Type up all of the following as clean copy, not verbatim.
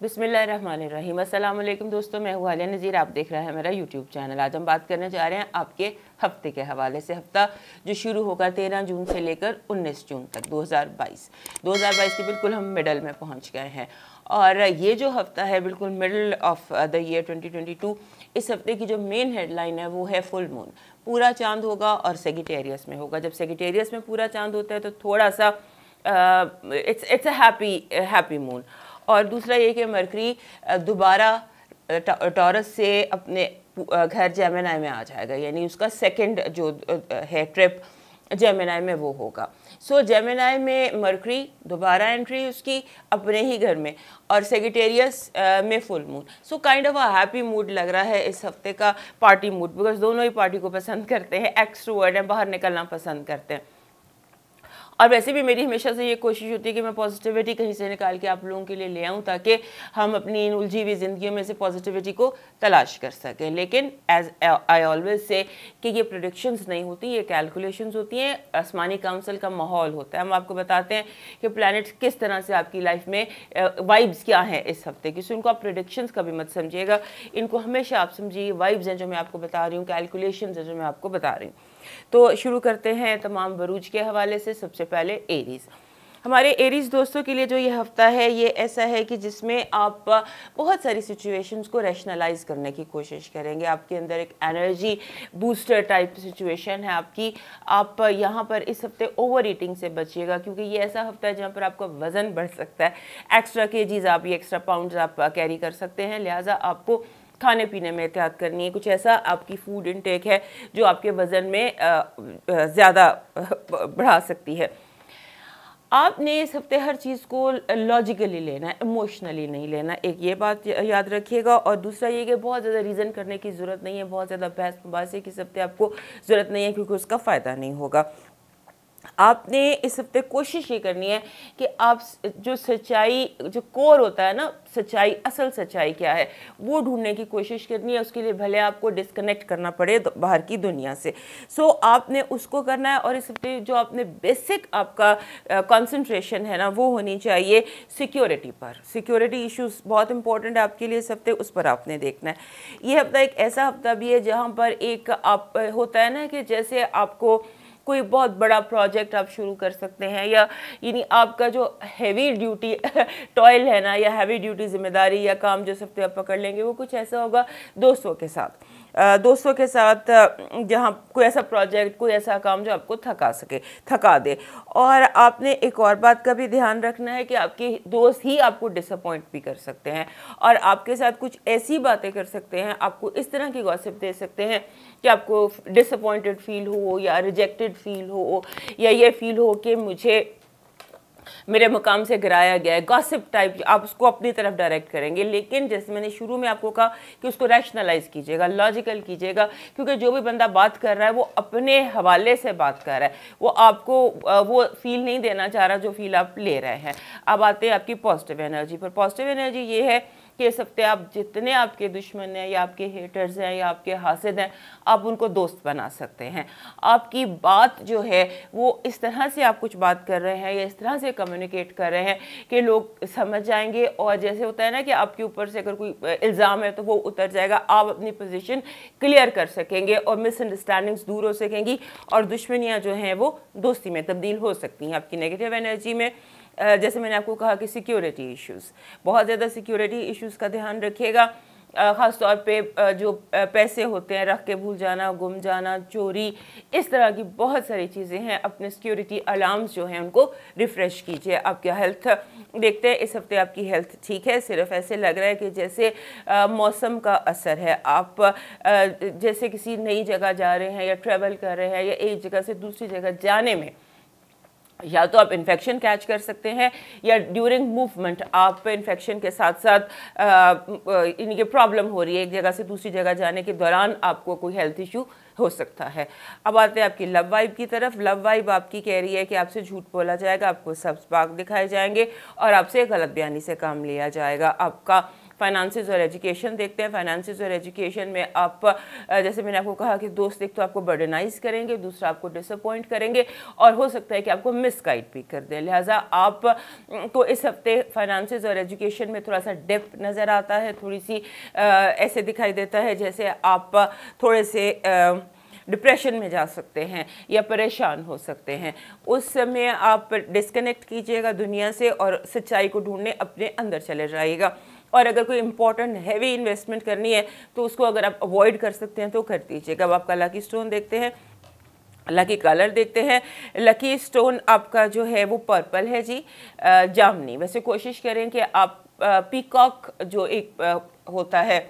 बिस्मिल्लाहिर्रहमानिर्रहीम। अस्सलाम वालेकुम दोस्तों, मैं हूँ आलिया नज़ीर। आप देख रहे हैं मेरा यूट्यूब चैनल। आज हम बात करने जा रहे हैं आपके हफ्ते के हवाले से। हफ्ता जो शुरू होगा 13 जून से लेकर 19 जून तक 2022 के बिल्कुल हम मिडल में पहुँच गए हैं। और ये जो हफ्ता है बिल्कुल मिडल ऑफ द ईयर 2022। इस हफ्ते की जो मेन हेडलाइन है वो है फुल मून। पूरा चांद होगा और सेगिटेरियस में होगा। जब सेगिटेरियस में पूरा चांद होता है तो थोड़ा सा इट्स अ हैप्पी मून। और दूसरा ये कि मरकरी दोबारा टॉरस से अपने घर जेमिनी में आ जाएगा, यानी उसका सेकंड जो है ट्रिप जेमिनी में वो होगा। सो जेमिनी में मरकरी दोबारा एंट्री उसकी अपने ही घर में, और सेगिटेरियस में full moon. So kind of a happy mood लग रहा है इस हफ्ते का, पार्टी मूड, बिकॉज दोनों ही पार्टी को पसंद करते हैं, एक्सट्रोवर्ट हैं, बाहर निकलना पसंद करते हैं। और वैसे भी मेरी हमेशा से ये कोशिश होती है कि मैं पॉजिटिविटी कहीं से निकाल के आप लोगों के लिए ले आऊँ, ताकि हम अपनी इन उलझी हुई ज़िंदगियों में से पॉजिटिविटी को तलाश कर सकें। लेकिन एज आई ऑलवेज से कि ये प्रेडिक्शंस नहीं होती, ये कैलकुलेशंस होती हैं, आसमानी काउंसिल का माहौल होता है। हम आपको बताते हैं कि प्लैनेट्स किस तरह से आपकी लाइफ में वाइब्स क्या हैं इस हफ्ते की। सो इनको आप प्रेडिक्शंस कभी मत समझिएगा, इनको हमेशा आप समझिए वाइब्स हैं जो मैं आपको बता रही हूँ, कैलकुलेशंस हैं जो मैं आपको बता रही हूँ। तो शुरू करते हैं तमाम बरूज के हवाले से। सबसे पहले एरीज़। हमारे एरीज़ दोस्तों के लिए जो ये हफ्ता है ये ऐसा है कि जिसमें आप बहुत सारी सिचुएशंस को रैशनलाइज करने की कोशिश करेंगे। आपके अंदर एक एनर्जी बूस्टर टाइप सिचुएशन है आपकी। आप यहाँ पर इस हफ्ते ओवर ईटिंग से बचिएगा, क्योंकि ये ऐसा हफ्ता है जहाँ पर आपका वज़न बढ़ सकता है। एक्स्ट्रा केजीज आप, ये एक्स्ट्रा पाउंड्स आप कैरी कर सकते हैं, लिहाजा आपको खाने पीने में एहतियात करनी है। कुछ ऐसा आपकी फूड इनटेक है जो आपके वज़न में ज़्यादा बढ़ा सकती है। आपने इस हफ्ते हर चीज़ को लॉजिकली लेना है, इमोशनली नहीं लेना, एक ये बात याद रखिएगा। और दूसरा ये कि बहुत ज़्यादा रीज़न करने की ज़रूरत नहीं है, बहुत ज़्यादा बहस मुबासे की इस हफ्ते आपको ज़रूरत नहीं है, क्योंकि उसका फ़ायदा नहीं होगा। आपने इस हफ्ते कोशिश ये करनी है कि आप जो सच्चाई, जो कोर होता है ना, सच्चाई, असल सच्चाई क्या है वो ढूंढने की कोशिश करनी है। उसके लिए भले आपको डिस्कनेक्ट करना पड़े बाहर की दुनिया से। सो आपने उसको करना है। और इस हफ्ते जो आपने बेसिक आपका कंसंट्रेशन है ना वो होनी चाहिए सिक्योरिटी पर। सिक्योरिटी इश्यूज बहुत इंपॉर्टेंट है आपके लिए इस हफ्ते, उस पर आपने देखना है। ये हफ्ता एक ऐसा हफ्ता भी है जहाँ पर एक आप होता है ना कि जैसे आपको कोई बहुत बड़ा प्रोजेक्ट आप शुरू कर सकते हैं, या यानी आपका जो हैवी ड्यूटी टॉयल है ना, या हैवी ड्यूटी जिम्मेदारी या काम जो सब आप पकड़ लेंगे, वो कुछ ऐसा होगा दोस्तों के साथ जहाँ कोई ऐसा प्रोजेक्ट, कोई ऐसा काम जो आपको थका दे। और आपने एक और बात का भी ध्यान रखना है कि आपके दोस्त ही आपको डिसअपॉइंट भी कर सकते हैं, और आपके साथ कुछ ऐसी बातें कर सकते हैं, आपको इस तरह की गॉसिप दे सकते हैं कि आपको डिसअपॉइंटेड फील हो, या रिजेक्टेड फील हो, या ये फील हो कि मुझे मेरे मुकाम से गिराया गया है। गॉसिप टाइप आप उसको अपनी तरफ डायरेक्ट करेंगे, लेकिन जैसे मैंने शुरू में आपको कहा कि उसको रैशनलाइज कीजिएगा, लॉजिकल कीजिएगा, क्योंकि जो भी बंदा बात कर रहा है वो अपने हवाले से बात कर रहा है, वो आपको वो फील नहीं देना चाह रहा जो फील आप ले रहे हैं। अब आते हैं आपकी पॉजिटिव एनर्जी पर। पॉजिटिव एनर्जी ये है कि इस हफ्ते आप जितने आपके दुश्मन हैं, या आपके हेटर्स हैं, या आपके हासिद हैं, आप उनको दोस्त बना सकते हैं। आपकी बात जो है वो इस तरह से आप कुछ बात कर रहे हैं या इस तरह से कम्युनिकेट कर रहे हैं कि लोग समझ जाएंगे। और जैसे होता है ना कि आपके ऊपर से अगर कोई इल्ज़ाम है तो वो उतर जाएगा, आप अपनी पोजीशन क्लियर कर सकेंगे और मिसअंडरस्टैंडिंग्स दूर हो सकेंगी, और दुश्मनियाँ जो हैं वो दोस्ती में तब्दील हो सकती हैं। आपकी नेगेटिव एनर्जी में जैसे मैंने आपको कहा कि सिक्योरिटी इश्यूज़, बहुत ज़्यादा सिक्योरिटी इश्यूज़ का ध्यान रखिएगा। ख़ास तौर पे जो पैसे होते हैं रख के भूल जाना, गुम जाना, चोरी, इस तरह की बहुत सारी चीज़ें हैं। अपने सिक्योरिटी अलार्म्स जो हैं उनको रिफ़्रेश कीजिए। आपकी हेल्थ देखते हैं, इस हफ्ते आपकी हेल्थ ठीक है, सिर्फ ऐसे लग रहा है कि जैसे मौसम का असर है। आप जैसे किसी नई जगह जा रहे हैं या ट्रैवल कर रहे हैं, या एक जगह से दूसरी जगह जाने में या तो आप इन्फेक्शन कैच कर सकते हैं, या ड्यूरिंग मूवमेंट आप इन्फेक्शन के साथ साथ इनकी प्रॉब्लम हो रही है। एक जगह से दूसरी जगह जाने के दौरान आपको कोई हेल्थ इशू हो सकता है। अब आते हैं आपकी लव वाइब की तरफ। लव वाइब आपकी कह रही है कि आपसे झूठ बोला जाएगा, आपको सब स्पार्क दिखाए जाएंगे, और आपसे गलत बयानी से काम लिया जाएगा। आपका फाइनेंसेस और एजुकेशन देखते हैं। फाइनेंसेस और एजुकेशन में आप जैसे मैंने आपको कहा कि दोस्त एक तो आपको बर्डनाइज करेंगे, दूसरा आपको डिसअपॉइंट करेंगे और हो सकता है कि आपको मिसगाइड भी कर दें। लिहाजा आप को इस हफ्ते फाइनेंसेस और एजुकेशन में थोड़ा सा डेप्थ नज़र आता है, थोड़ी सी ऐसे दिखाई देता है जैसे आप थोड़े से डिप्रेशन में जा सकते हैं या परेशान हो सकते हैं। उस समय आप डिस्कनेक्ट कीजिएगा दुनिया से और सच्चाई को ढूंढने अपने अंदर चले जाइएगा। और अगर कोई इंपॉर्टेंट हैवी इन्वेस्टमेंट करनी है तो उसको अगर आप अवॉइड कर सकते हैं तो कर दीजिएगा। अब आपका लकी स्टोन देखते हैं, लकी कलर देखते हैं। लकी स्टोन आपका जो है वो पर्पल है जी, जामनी। वैसे कोशिश करें कि आप पीकॉक जो एक होता है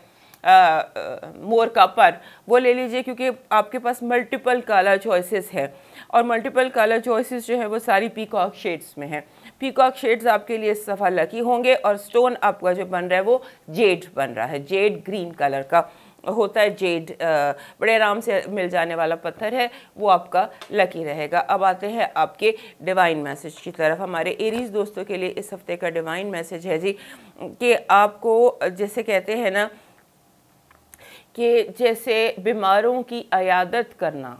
मोर का पर, वो ले लीजिए क्योंकि आपके पास मल्टीपल कलर चॉइसेस है और मल्टीपल कलर चॉइसेस जो है वो सारी पीकॉक शेड्स में है। पीकॉक शेड्स आपके लिए इस दफ़ा लकी होंगे। और स्टोन आपका जो बन रहा है वो जेड बन रहा है, जेड ग्रीन कलर का होता है। जेड बड़े आराम से मिल जाने वाला पत्थर है, वो आपका लकी रहेगा। अब आते हैं आपके डिवाइन मैसेज की तरफ। हमारे एरीज दोस्तों के लिए इस हफ्ते का डिवाइन मैसेज है जी कि आपको जैसे कहते हैं ना कि जैसे बीमारों की अयादत करना,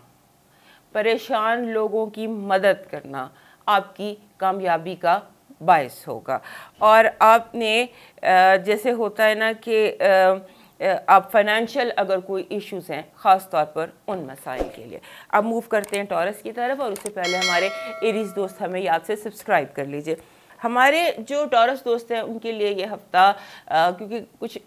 परेशान लोगों की मदद करना आपकी कामयाबी का बायस होगा। और आपने जैसे होता है ना कि आप फाइनेंशियल अगर कोई इश्यूज़ हैं ख़ास तौर पर उन मसाइल के लिए। अब मूव करते हैं टॉरस की तरफ और उससे पहले हमारे एरीज दोस्त हमें याद से सब्सक्राइब कर लीजिए। हमारे जो टॉरस दोस्त हैं उनके लिए ये हफ्ता क्योंकि कुछ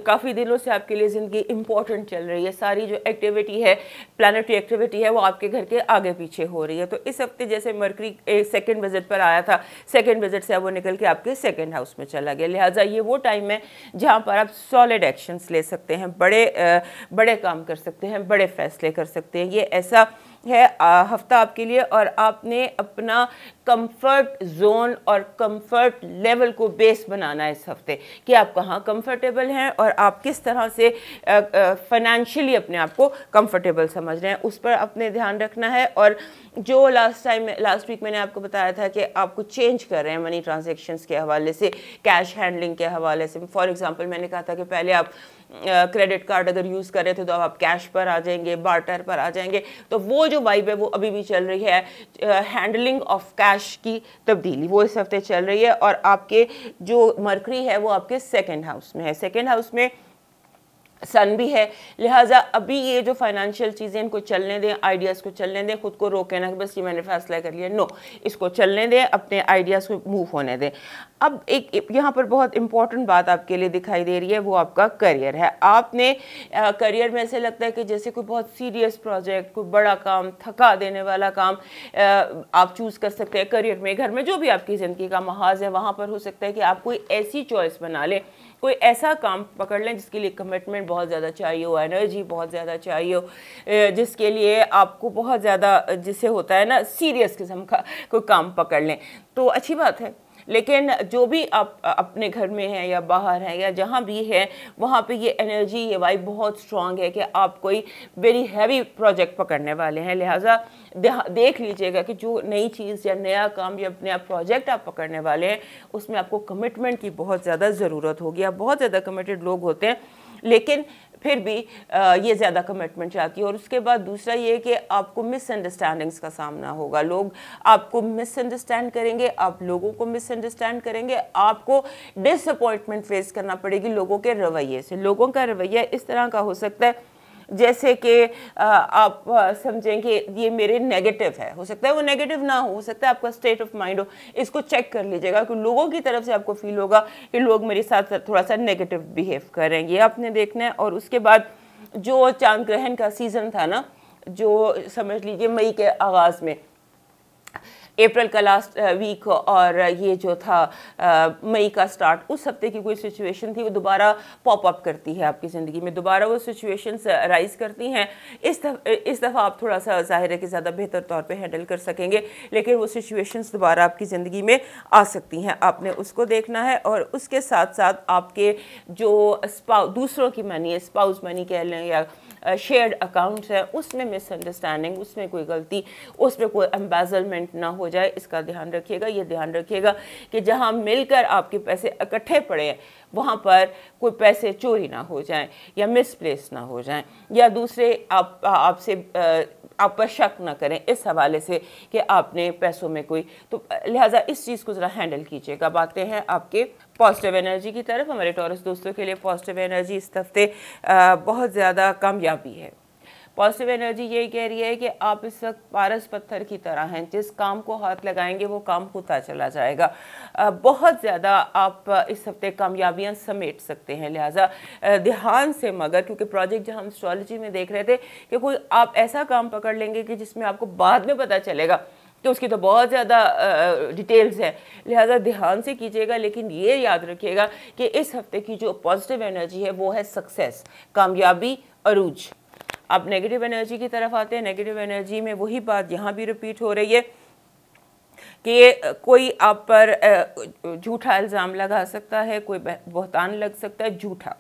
काफ़ी दिनों से आपके लिए ज़िंदगी इम्पोर्टेंट चल रही है, सारी जो एक्टिविटी है, प्लानिटरी एक्टिविटी है, वो आपके घर के आगे पीछे हो रही है। तो इस हफ्ते जैसे मरकरी सेकंड विजिट पर आया था, सेकंड विजिट से अब वो निकल के आपके सेकंड हाउस में चला गया। लिहाजा ये वो टाइम है जहाँ पर आप सॉलिड एक्शंस ले सकते हैं, बड़े काम कर सकते हैं, बड़े फैसले कर सकते हैं। ये ऐसा है हफ्ता आपके लिए। और आपने अपना कंफर्ट जोन और कंफर्ट लेवल को बेस बनाना है इस हफ्ते कि आप कहाँ कंफर्टेबल हैं और आप किस तरह से फाइनेंशियली अपने आप को कंफर्टेबल समझ रहे हैं, उस पर अपने ध्यान रखना है। और जो लास्ट वीक मैंने आपको बताया था कि आपको चेंज कर रहे हैं मनी ट्रांजैक्शंस के हवाले से, कैश हैंडलिंग के हवाले से। फॉर एग्जांपल मैंने कहा था कि पहले आप क्रेडिट कार्ड अगर यूज़ कर रहे थे तो अब आप कैश पर आ जाएंगे, बार्टर पर आ जाएंगे। तो वो जो वाइब है वो अभी भी चल रही है, हैंडलिंग ऑफ कैश की तब्दीली वो इस हफ्ते चल रही है। और आपके जो मरकरी है वो आपके सेकेंड हाउस में है, सेकेंड हाउस में सन भी है। लिहाजा अभी ये जो फाइनेंशियल चीज़ें इनको चलने दें, आइडियाज़ को चलने दें, खुद को रोकें ना कि बस ये मैंने फैसला कर लिया, नो, इसको चलने दें, अपने आइडियाज़ को मूव होने दें। अब एक यहाँ पर बहुत इंपॉर्टेंट बात आपके लिए दिखाई दे रही है, वो आपका करियर है। आपने करियर में ऐसे लगता है कि जैसे कोई बहुत सीरियस प्रोजेक्ट, कोई बड़ा काम, थका देने वाला काम आप चूज़ कर सकते हैं करियर में, घर में, जो भी आपकी ज़िंदगी का महाज है वहाँ पर हो सकता है कि आप कोई ऐसी चॉइस बना लें, कोई ऐसा काम पकड़ लें जिसके लिए कमिटमेंट बहुत ज़्यादा चाहिए हो, एनर्जी बहुत ज़्यादा चाहिए हो, जिसके लिए आपको बहुत ज़्यादा, जिससे होता है ना, सीरियस किस्म का कोई काम पकड़ लें तो अच्छी बात है। लेकिन जो भी आप अपने घर में हैं या बाहर हैं या जहाँ भी है, वहाँ पे ये एनर्जी, ये वाइब बहुत स्ट्रांग है कि आप कोई वेरी हैवी प्रोजेक्ट पकड़ने वाले हैं। लिहाजा देख लीजिएगा कि जो नई चीज़ या नया काम या अपने आप प्रोजेक्ट आप पकड़ने वाले हैं उसमें आपको कमिटमेंट की बहुत ज़्यादा ज़रूरत होगी। आप बहुत ज़्यादा कमिटेड लोग होते हैं लेकिन फिर भी ये ज़्यादा कमिटमेंट चाहती है। और उसके बाद दूसरा ये कि आपको मिसअंडरस्टैंडिंग्स का सामना होगा, लोग आपको मिसअंडरस्टैंड करेंगे, आप लोगों को मिसअंडरस्टैंड करेंगे, आपको डिसअपॉइंटमेंट फेस करना पड़ेगी लोगों के रवैये से। लोगों का रवैया इस तरह का हो सकता है जैसे कि आप समझें कि ये मेरे नेगेटिव है, हो सकता है वो नेगेटिव ना हो सकता है आपका स्टेट ऑफ माइंड हो। इसको चेक कर लीजिएगा कि लोगों की तरफ से आपको फील होगा कि लोग मेरे साथ थोड़ा सा नेगेटिव बिहेव कर रहे हैं, ये आपने देखना है। और उसके बाद जो चांद ग्रहण का सीज़न था ना, जो समझ लीजिए मई के आगाज़ में, अप्रैल का लास्ट वीक और ये जो था मई का स्टार्ट, उस हफ्ते की कोई सिचुएशन थी वो दोबारा पॉप अप करती है आपकी ज़िंदगी में, दोबारा वो सिचुएशंस राइज करती हैं। इस दफ़ा आप थोड़ा सा ज़ाहिर है कि ज़्यादा बेहतर तौर पे हैंडल कर सकेंगे, लेकिन वो सिचुएशंस दोबारा आपकी ज़िंदगी में आ सकती हैं, आपने उसको देखना है। और उसके साथ साथ आपके जो दूसरों की मनी है, स्पाउस मनी कह लें या शेयर्ड अकाउंट्स हैं उसमें मिसअंडरस्टैंडिंग, उसमें कोई गलती, उसमें कोई एम्बेजलमेंट ना हो जाए, इसका ध्यान रखिएगा। ये ध्यान रखिएगा कि जहाँ मिलकर आपके पैसे इकट्ठे पड़े हैं वहाँ पर कोई पैसे चोरी ना हो जाएं या मिसप्लेस ना हो जाएं, या दूसरे आप पर शक ना करें इस हवाले से कि आपने पैसों में कोई, तो लिहाजा इस चीज़ को ज़रा हैंडल कीजिएगा। बातें हैं आपके पॉजिटिव एनर्जी की तरफ। हमारे टॉरस दोस्तों के लिए पॉजिटिव एनर्जी इस हफ्ते बहुत ज़्यादा कामयाबी है। पॉजिटिव एनर्जी यही कह रही है कि आप इस वक्त पारस पत्थर की तरह हैं, जिस काम को हाथ लगाएंगे वो काम होता चला जाएगा। बहुत ज़्यादा आप इस हफ्ते कामयाबियां समेट सकते हैं, लिहाजा ध्यान से, मगर क्योंकि प्रोजेक्ट जो हम एस्ट्रोलॉजी में देख रहे थे कि कोई आप ऐसा काम पकड़ लेंगे कि जिसमें आपको बाद में पता चलेगा कि उसकी तो बहुत ज़्यादा डिटेल्स है, लिहाजा ध्यान से कीजिएगा। लेकिन ये याद रखिएगा कि इस हफ्ते की जो पॉजिटिव एनर्जी है वो है सक्सेस, कामयाबी, अरूज। आप नेगेटिव एनर्जी की तरफ आते हैं। नेगेटिव एनर्जी में वही बात यहाँ भी रिपीट हो रही है कि कोई आप पर झूठा इल्ज़ाम लगा सकता है, कोई बहतान लग सकता है, झूठा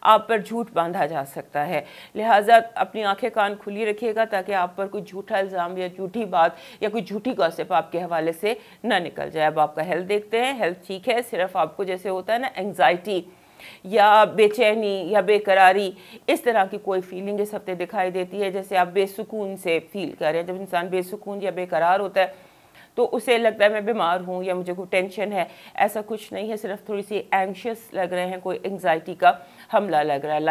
आप पर झूठ बांधा जा सकता है, लिहाजा अपनी आंखें कान खुली रखिएगा ताकि आप पर कोई झूठा इल्ज़ाम या झूठी बात या कोई झूठी गॉसिप आपके हवाले से ना निकल जाए। अब आपका हेल्थ देखते हैं। हेल्थ ठीक है, सिर्फ आपको जैसे होता है ना एंग्जाइटी या बेचैनी या बेकरारी, इस तरह की कोई फीलिंग इस हफ्ते दिखाई देती है, जैसे आप बेसुकून से फील कर रहे हैं। जब इंसान बेसुकून या बेकरार होता है तो उसे लगता है मैं बीमार हूँ या मुझे कोई टेंशन है, ऐसा कुछ नहीं है, सिर्फ थोड़ी सी एंग्शियस लग रहे हैं, कोई एंग्जाइटी का हमला लग रहा है।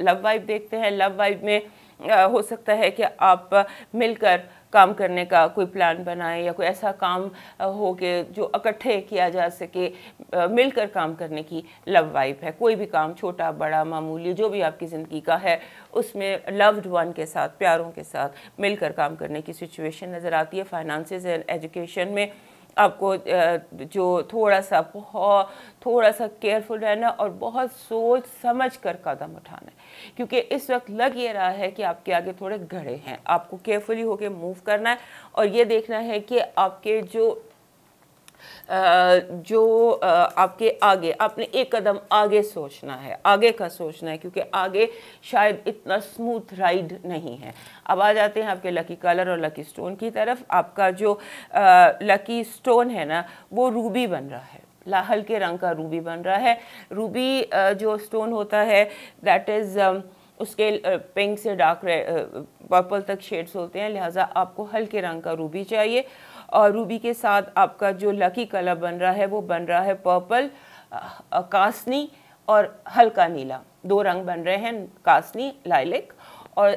लव वाइब देखते हैं। लव वाइब में हो सकता है कि आप मिलकर काम करने का कोई प्लान बनाएं या कोई ऐसा काम हो कि जो इकट्ठे किया जा सके, मिलकर काम करने की लव वाइब है। कोई भी काम छोटा बड़ा मामूली जो भी आपकी ज़िंदगी का है उसमें लव्ड वन के साथ, प्यारों के साथ मिलकर काम करने की सिचुएशन नज़र आती है। फाइनेंसेस एंड एजुकेशन में आपको जो थोड़ा सा केयरफुल रहना और बहुत सोच समझ कर कदम उठाना है, क्योंकि इस वक्त लग ये रहा है कि आपके आगे थोड़े घड़े हैं। आपको केयरफुली होकर मूव करना है और ये देखना है कि आपके आपके आगे, आपने एक कदम आगे सोचना है, आगे का सोचना है, क्योंकि आगे शायद इतना स्मूथ राइड नहीं है। अब आ जाते हैं आपके लकी कलर और लकी स्टोन की तरफ। आपका जो लकी स्टोन है ना वो रूबी बन रहा है, हल्के रंग का रूबी बन रहा है। रूबी जो स्टोन होता है दैट इज़ उसके पिंक से डार्क पर्पल तक शेड्स होते हैं, लिहाजा आपको हल्के रंग का रूबी चाहिए। और रूबी के साथ आपका जो लकी कलर बन रहा है वो बन रहा है पर्पल, कासनी और हल्का नीला। दो रंग बन रहे हैं, कासनी, लाइलिक और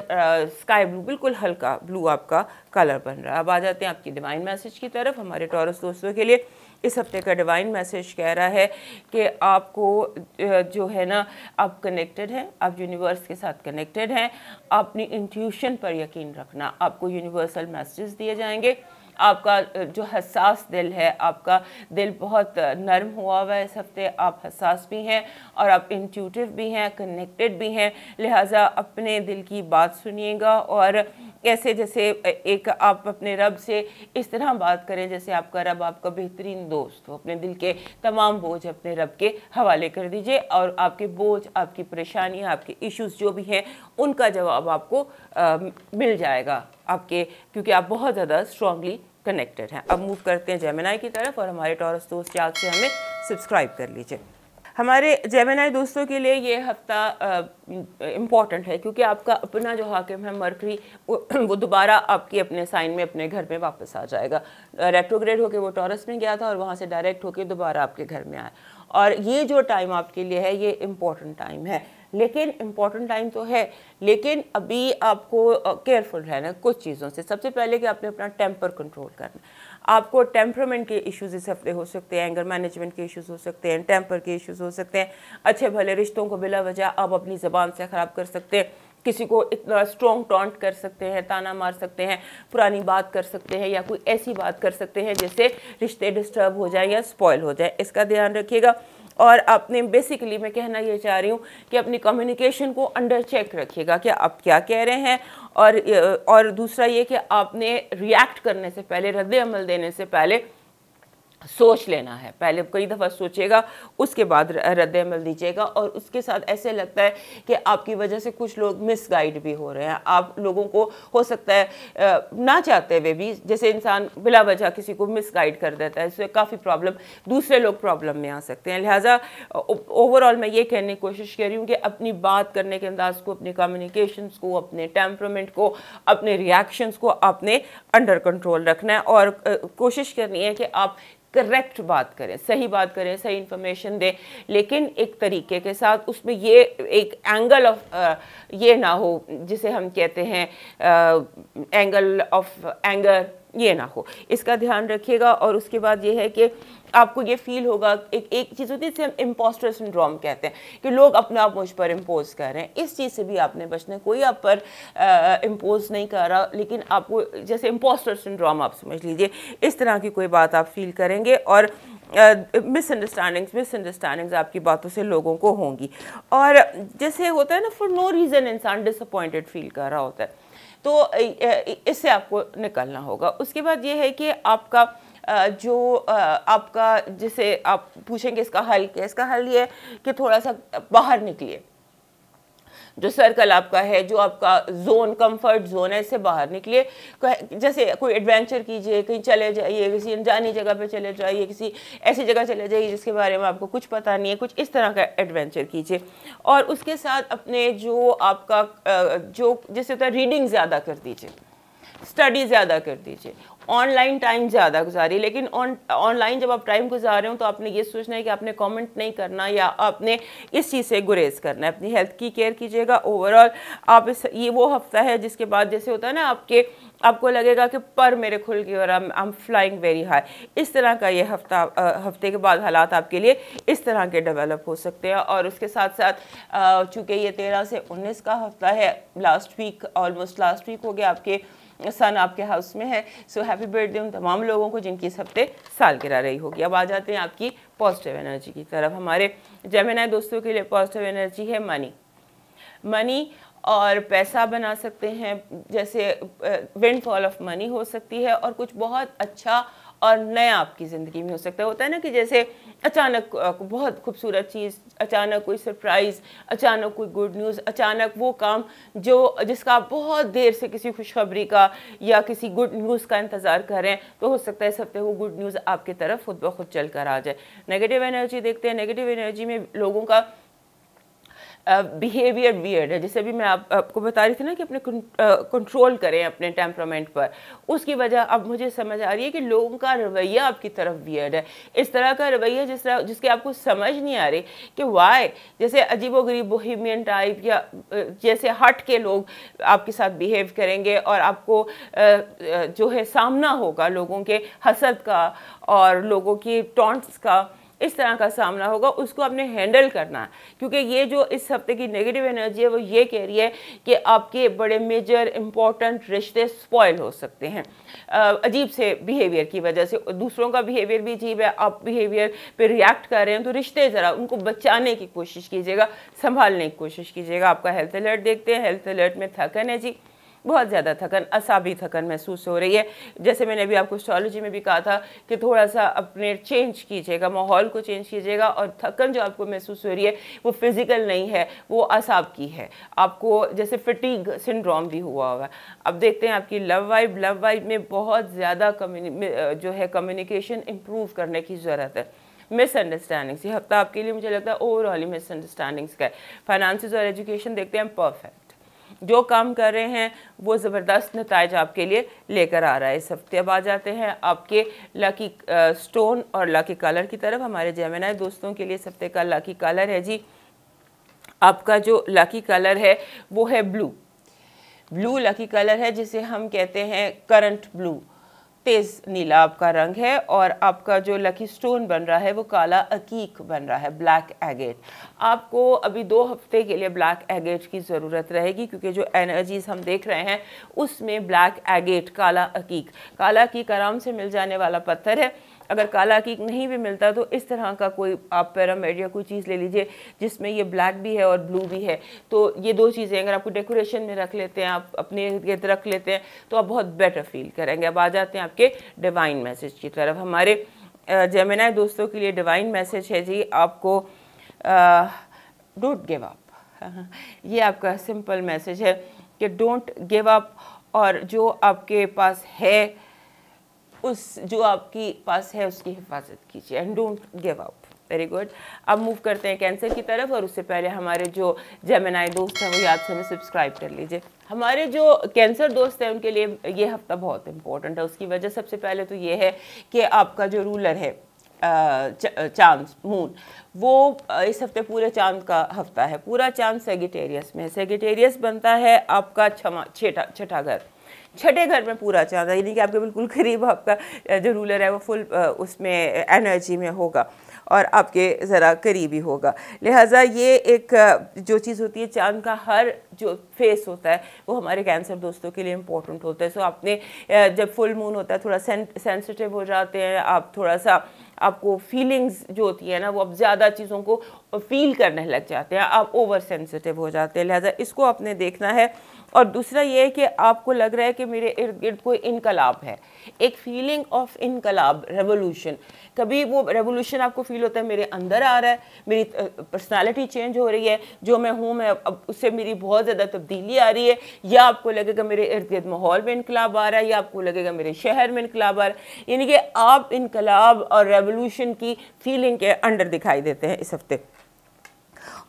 स्काई ब्लू, बिल्कुल हल्का ब्लू आपका कलर बन रहा है। अब आ जाते हैं आपकी डिवाइन मैसेज की तरफ। हमारे टॉरस दोस्तों के लिए इस हफ्ते का डिवाइन मैसेज कह रहा है कि आपको जो है ना, आप कनेक्टेड हैं, आप यूनिवर्स के साथ कनेक्टेड हैं। अपनी इंट्यूशन पर यकीन रखना, आपको यूनिवर्सल मैसेजेस दिए जाएंगे। आपका जो हसास दिल है, आपका दिल बहुत नरम हुआ है इस हफ्ते, आप हसास भी हैं और आप इंट्यूटिव भी हैं, कनेक्टेड भी हैं, लिहाजा अपने दिल की बात सुनिएगा और कैसे जैसे एक आप अपने रब से इस तरह बात करें जैसे आपका रब आपका बेहतरीन दोस्त हो। अपने दिल के तमाम बोझ अपने रब के हवाले कर दीजिए और आपके बोझ, आपकी परेशानियां, आपके इश्यूज जो भी हैं उनका जवाब आपको मिल जाएगा आपके, क्योंकि आप बहुत ज़्यादा स्ट्रांगली कनेक्टेड हैं। अब मूव करते हैं जेमिनी की तरफ और हमारे टॉरस दोस्त याद से हमें सब्सक्राइब कर लीजिए। हमारे जेमिनी दोस्तों के लिए ये हफ्ता इम्पॉर्टेंट है क्योंकि आपका अपना जो हाकिम है मरकरी वो दोबारा आपके अपने साइन में, अपने घर में वापस आ जाएगा। रेट्रोग्रेड होके वो टॉरस में गया था और वहाँ से डायरेक्ट होके दोबारा आपके घर में आया और ये जो टाइम आपके लिए है ये इम्पॉर्टेंट टाइम है। लेकिन इम्पॉर्टेंट टाइम तो है, लेकिन अभी आपको केयरफुल रहना कुछ चीज़ों से। सबसे पहले कि आपने अपना टेम्पर कंट्रोल करना। आपको टेम्परामेंट के इश्यूज इस हफ्ते हो सकते हैं, एंगर मैनेजमेंट के इश्यूज हो सकते हैं, टेम्पर के इश्यूज हो सकते हैं। अच्छे भले रिश्तों को बिला वजह आप अपनी ज़बान से ख़राब कर सकते हैं, किसी को इतना स्ट्रॉन्ग टॉन्ट कर सकते हैं, ताना मार सकते हैं, पुरानी बात कर सकते हैं या कोई ऐसी बात कर सकते हैं जिससे रिश्ते डिस्टर्ब हो जाए या स्पॉइल हो जाए, इसका ध्यान रखिएगा। और आपने बेसिकली मैं कहना ये चाह रही हूँ कि अपनी कम्युनिकेशन को अंडर चेक रखिएगा कि आप क्या कह रहे हैं और दूसरा ये कि आपने रिएक्ट करने से पहले, रद्द अमल देने से पहले सोच लेना है, पहले कई दफ़ा सोचिएगा, उसके बाद रद्द-ए-अमल दीजिएगा। और उसके साथ ऐसे लगता है कि आपकी वजह से कुछ लोग मिसगाइड भी हो रहे हैं, आप लोगों को हो सकता है ना चाहते हुए भी, जैसे इंसान बिला वजह किसी को मिसगाइड कर देता है, इससे काफ़ी प्रॉब्लम, दूसरे लोग प्रॉब्लम में आ सकते हैं। लिहाजा ओवरऑल मैं ये कहने की कोशिश कर रही हूँ कि अपनी बात करने के अंदाज़ को, अपने कम्युनिकेशंस को, अपने टेम्परामेंट को, अपने रिएक्शंस को आपने अंडर कंट्रोल रखना है और कोशिश करनी है कि आप करेक्ट बात करें, सही बात करें, सही इन्फॉर्मेशन दें, लेकिन एक तरीके के साथ। उसमें ये एक एंगल ऑफ ये ना हो जिसे हम कहते हैं एंगल ऑफ एंगर, ये ना हो, इसका ध्यान रखिएगा। और उसके बाद ये है कि आपको ये फील होगा, एक चीज़ होती है जिसे हम इम्पोस्टर सिंड्रोम कहते हैं कि लोग अपने आप मुझ पर इम्पोज कर रहे हैं। इस चीज़ से भी आपने बचना है, कोई आप पर इम्पोज नहीं कर रहा, लेकिन आपको जैसे इम्पोस्टर सिंड्रोम आप समझ लीजिए, इस तरह की कोई बात आप फील करेंगे और मिसअंडरस्टैंडिंग्स आपकी बातों से लोगों को होंगी। और जैसे होता है ना, फॉर नो रीज़न इंसान डिसअपॉइंटेड फील कर रहा होता है, तो इससे आपको निकलना होगा। उसके बाद ये है कि आपका जो आपका, जिसे आप पूछेंगे इसका हल क्या है, इसका हल ये है कि थोड़ा सा बाहर निकलिए, जो सर्कल आपका है, जो आपका जोन, कंफर्ट जोन है, इससे बाहर निकलिए। जैसे कोई एडवेंचर कीजिए, कहीं चले जाइए, किसी अनजानी जगह पे चले जाइए, किसी ऐसी जगह चले जाइए जिसके बारे में आपको कुछ पता नहीं है, कुछ इस तरह का एडवेंचर कीजिए। और उसके साथ अपने जो आपका जो जैसे होता है, रीडिंग ज़्यादा कर दीजिए, स्टडी ज़्यादा कर दीजिए, ऑनलाइन टाइम ज़्यादा गुजारिए। लेकिन ऑनलाइन जब आप टाइम गुजार रहे हो तो आपने ये सोचना है कि आपने कमेंट नहीं करना या आपने इस चीज़ से गुरेज करना है। अपनी हेल्थ की केयर कीजिएगा। ओवरऑल आप ये वो हफ्ता है जिसके बाद जैसे होता है ना, आपको लगेगा कि पर मेरे खुल गए और I am flying very high, इस तरह का ये हफ्ते के बाद हालात आपके लिए इस तरह के डेवलप हो सकते हैं। और उसके साथ साथ चूँकि ये 13 से 19 का हफ्ता है, last week, almost last week हो गया, आपके सन आपके हाउस में है। सो हैप्पी बर्थडे उन तमाम लोगों को जिनकी इस हफ्ते सालगिरह रही होगी। अब आ जाते हैं आपकी पॉजिटिव एनर्जी की तरफ। हमारे जेमिनी दोस्तों के लिए पॉजिटिव एनर्जी है मनी और पैसा बना सकते हैं, जैसे विंडफॉल ऑफ मनी हो सकती है और कुछ बहुत अच्छा और नया आपकी ज़िंदगी में हो सकता है। होता है ना कि जैसे अचानक बहुत खूबसूरत चीज़, अचानक कोई सरप्राइज़, अचानक कोई गुड न्यूज़, अचानक वो काम जिसका आप बहुत देर से किसी खुशखबरी का या किसी गुड न्यूज़ का इंतज़ार कर रहे हैं, तो हो सकता है इस हफ्ते वो गुड न्यूज़ आपकी तरफ खुद ब खुद चल कर आ जाए। नेगेटिव एनर्जी देखते हैं। नेगेटिव एनर्जी में लोगों का बिहेवियर वियर्ड है। जैसे भी मैं आपको बता रही थी ना कि अपने कंट्रोल करें अपने टेम्परामेंट पर, उसकी वजह अब मुझे समझ आ रही है कि लोगों का रवैया आपकी तरफ वियर्ड है। इस तरह का रवैया जिसके आपको समझ नहीं आ रही कि वाई, जैसे अजीबोगरीब बोहेमियन टाइप या जैसे हट के लोग आपके साथ बिहेव करेंगे और आपको जो है सामना होगा लोगों के हसद का और लोगों की टॉन्ट्स का, इस तरह का सामना होगा, उसको आपने हैंडल करना है। क्योंकि ये जो इस हफ्ते की नेगेटिव एनर्जी है वो ये कह रही है कि आपके बड़े मेजर इंपॉर्टेंट रिश्ते स्पॉइल हो सकते हैं अजीब से बिहेवियर की वजह से। दूसरों का बिहेवियर भी अजीब है, आप बिहेवियर पे रिएक्ट कर रहे हैं, तो रिश्ते ज़रा उनको बचाने की कोशिश कीजिएगा, संभालने की कोशिश कीजिएगा। आपका हेल्थ अलर्ट देखते हैं। हेल्थ अलर्ट में थकन है जी, बहुत ज़्यादा थकन, असाबी थकन महसूस हो रही है। जैसे मैंने अभी आपको एस्ट्रोलॉजी में भी कहा था कि थोड़ा सा अपने चेंज कीजिएगा, माहौल को चेंज कीजिएगा। और थकन जो आपको महसूस हो रही है वो फिज़िकल नहीं है, वो असाब की है। आपको जैसे फटीग सिंड्रोम भी हुआ होगा। अब देखते हैं आपकी लव वाइब में बहुत ज़्यादा जो है कम्युनिकेशन इम्प्रूव करने की ज़रूरत है। मिसअंडरस्टैंडिंग्स, ये हफ्ता आपके लिए मुझे लगता है ओवरऑल ही मिसअंडरस्टैंडिंग्स का है। फाइनेंसेस और एजुकेशन देखते हैं परफेक्ट, जो काम कर रहे हैं वो ज़बरदस्त नताइज आपके लिए लेकर आ रहा है इस हफ्ते। अब आ जाते हैं आपके लकी स्टोन और लकी कलर की तरफ। हमारे जेमिनी दोस्तों के लिए इस हफ्ते का लकी कलर है जी, आपका जो लकी कलर है वो है ब्लू लकी कलर है, जिसे हम कहते हैं करंट ब्लू, तेज़ नीला आपका रंग है। और आपका जो लकी स्टोन बन रहा है वो काला अकीक बन रहा है, ब्लैक एगेट। आपको अभी 2 हफ्ते के लिए ब्लैक एगेट की ज़रूरत रहेगी, क्योंकि जो एनर्जीज हम देख रहे हैं उसमें ब्लैक एगेट, काला अकीक आराम से मिल जाने वाला पत्थर है। अगर काला अकीक नहीं भी मिलता तो इस तरह का कोई आप पिरामिड या कोई चीज़ ले लीजिए जिसमें ये ब्लैक भी है और ब्लू भी है। तो ये 2 चीज़ें अगर आपको डेकोरेशन में रख लेते हैं, आप अपने इर्द गिर्द रख लेते हैं, तो आप बहुत बेटर फील करेंगे। अब आ जाते हैं आपके डिवाइन मैसेज की तरफ। हमारे जेमिनी दोस्तों के लिए डिवाइन मैसेज है जी आपको, डोंट गिव अप। ये आपका सिंपल मैसेज है कि डोंट गिव अप, और जो आपके पास है जो आपकी पास है उसकी हिफाजत कीजिए, and don't give up. Very good. अब मूव करते हैं कैंसर की तरफ, और उससे पहले हमारे जो जेमिनी दोस्त हैं वो याद से हमें सब्सक्राइब कर लीजिए। हमारे जो कैंसर दोस्त हैं उनके लिए ये हफ्ता बहुत इंपॉर्टेंट है। उसकी वजह सबसे पहले तो ये है कि आपका जो रूलर है चांद, मून, वो इस हफ्ते पूरे चांद का हफ्ता है। पूरा चांद सेगिटेरियस में है। सेगिटेरियस बनता है आपका छठा घर, छठे घर में पूरा चांद है, यानी कि आपके बिल्कुल करीब आपका जो रूलर है वो फुल उसमें एनर्जी में होगा और आपके ज़रा करीबी होगा। लिहाजा ये एक जो चीज़ होती है, चांद का हर जो फेस होता है वो हमारे कैंसर दोस्तों के लिए इम्पोर्टेंट होता है। सो आपने जब फुल मून होता है थोड़ा सेंसिटिव हो जाते हैं आप, थोड़ा सा आपको फीलिंग्स जो होती है ना वो अब ज़्यादा चीज़ों को फील करने लग जाते हैं, आप ओवर सेंसिटिव हो जाते हैं। लिहाजा इसको आपने देखना है। और दूसरा ये है कि आपको लग रहा है कि मेरे इर्द गिर्द कोई इनकलाब है, एक फीलिंग ऑफ इनकलाब, रेवोल्यूशन। कभी वो रेवोल्यूशन आपको फील होता है मेरे अंदर आ रहा है, मेरी पर्सनालिटी चेंज हो रही है, जो मैं हूँ मैं अब उससे मेरी बहुत ज़्यादा तब्दीली आ रही है, या आपको लगेगा मेरे इर्द गिर्द माहौल में इनकलाब आ रहा है, या आपको लगेगा मेरे शहर में इनकलाब आ रहा है। यानी कि आप इनकलाब और रेवोल्यूशन की फीलिंग के अंडर दिखाई देते हैं इस हफ्ते।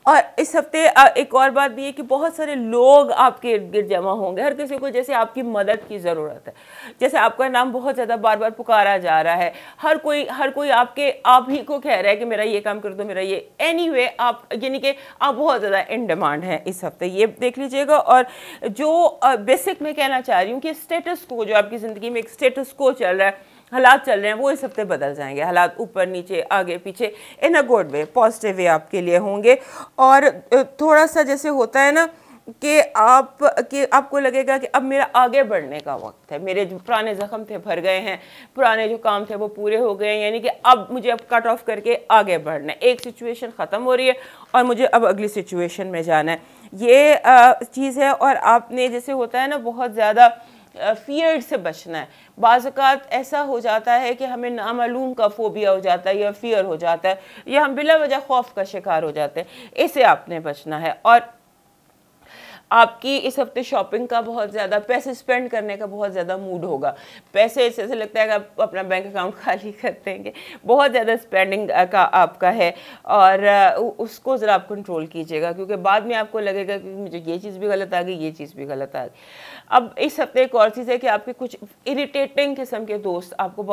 और इस हफ्ते एक और बात भी है कि बहुत सारे लोग आपके इर्द गिर्द जमा होंगे, हर किसी को जैसे आपकी मदद की ज़रूरत है, जैसे आपका नाम बहुत ज़्यादा बार बार पुकारा जा रहा है, हर कोई आप ही को कह रहा है कि मेरा ये काम कर दो, मेरा ये, एनीवे आप, यानी कि आप बहुत ज़्यादा इन डिमांड हैं इस हफ्ते, ये देख लीजिएगा। और जो बेसिक मैं कहना चाह रही हूँ कि स्टेटस को, जो आपकी ज़िंदगी में एक स्टेटस को चल रहा है, हालात चल रहे हैं, वो इस हफ्ते बदल जाएंगे। हालात ऊपर नीचे आगे पीछे इन a good way, positive way आपके लिए होंगे। और थोड़ा सा जैसे होता है ना कि आपको लगेगा कि अब मेरा आगे बढ़ने का वक्त है, मेरे जो पुराने ज़ख्म थे भर गए हैं, पुराने जो काम थे वो पूरे हो गए हैं, यानी कि अब मुझे कट ऑफ करके आगे बढ़ना है। एक सिचुएशन ख़त्म हो रही है और मुझे अब अगली सिचुएशन में जाना है, ये चीज़ है। और आपने जैसे होता है ना बहुत ज़्यादा फियर से बचना है। बाज़ औक़ात ऐसा हो जाता है कि हमें नामालूम का फोबिया हो जाता है या फियर हो जाता है, या हम बिला वजह खौफ का शिकार हो जाते हैं, इससे आपने बचना है। और आपकी इस हफ्ते शॉपिंग का बहुत ज़्यादा, पैसे स्पेंड करने का बहुत ज़्यादा मूड होगा। पैसे ऐसे लगता है कि आप अपना बैंक अकाउंट खाली कर देंगे, बहुत ज़्यादा स्पेंडिंग का आपका है, और उसको ज़रा आप कंट्रोल कीजिएगा, क्योंकि बाद में आपको लगेगा कि मुझे ये चीज़ भी गलत आ गई, ये चीज़ भी गलत आ गई। अब इस हफ्ते एक और चीज़ है कि आपके कुछ इरिटेटिंग किस्म के दोस्त आपको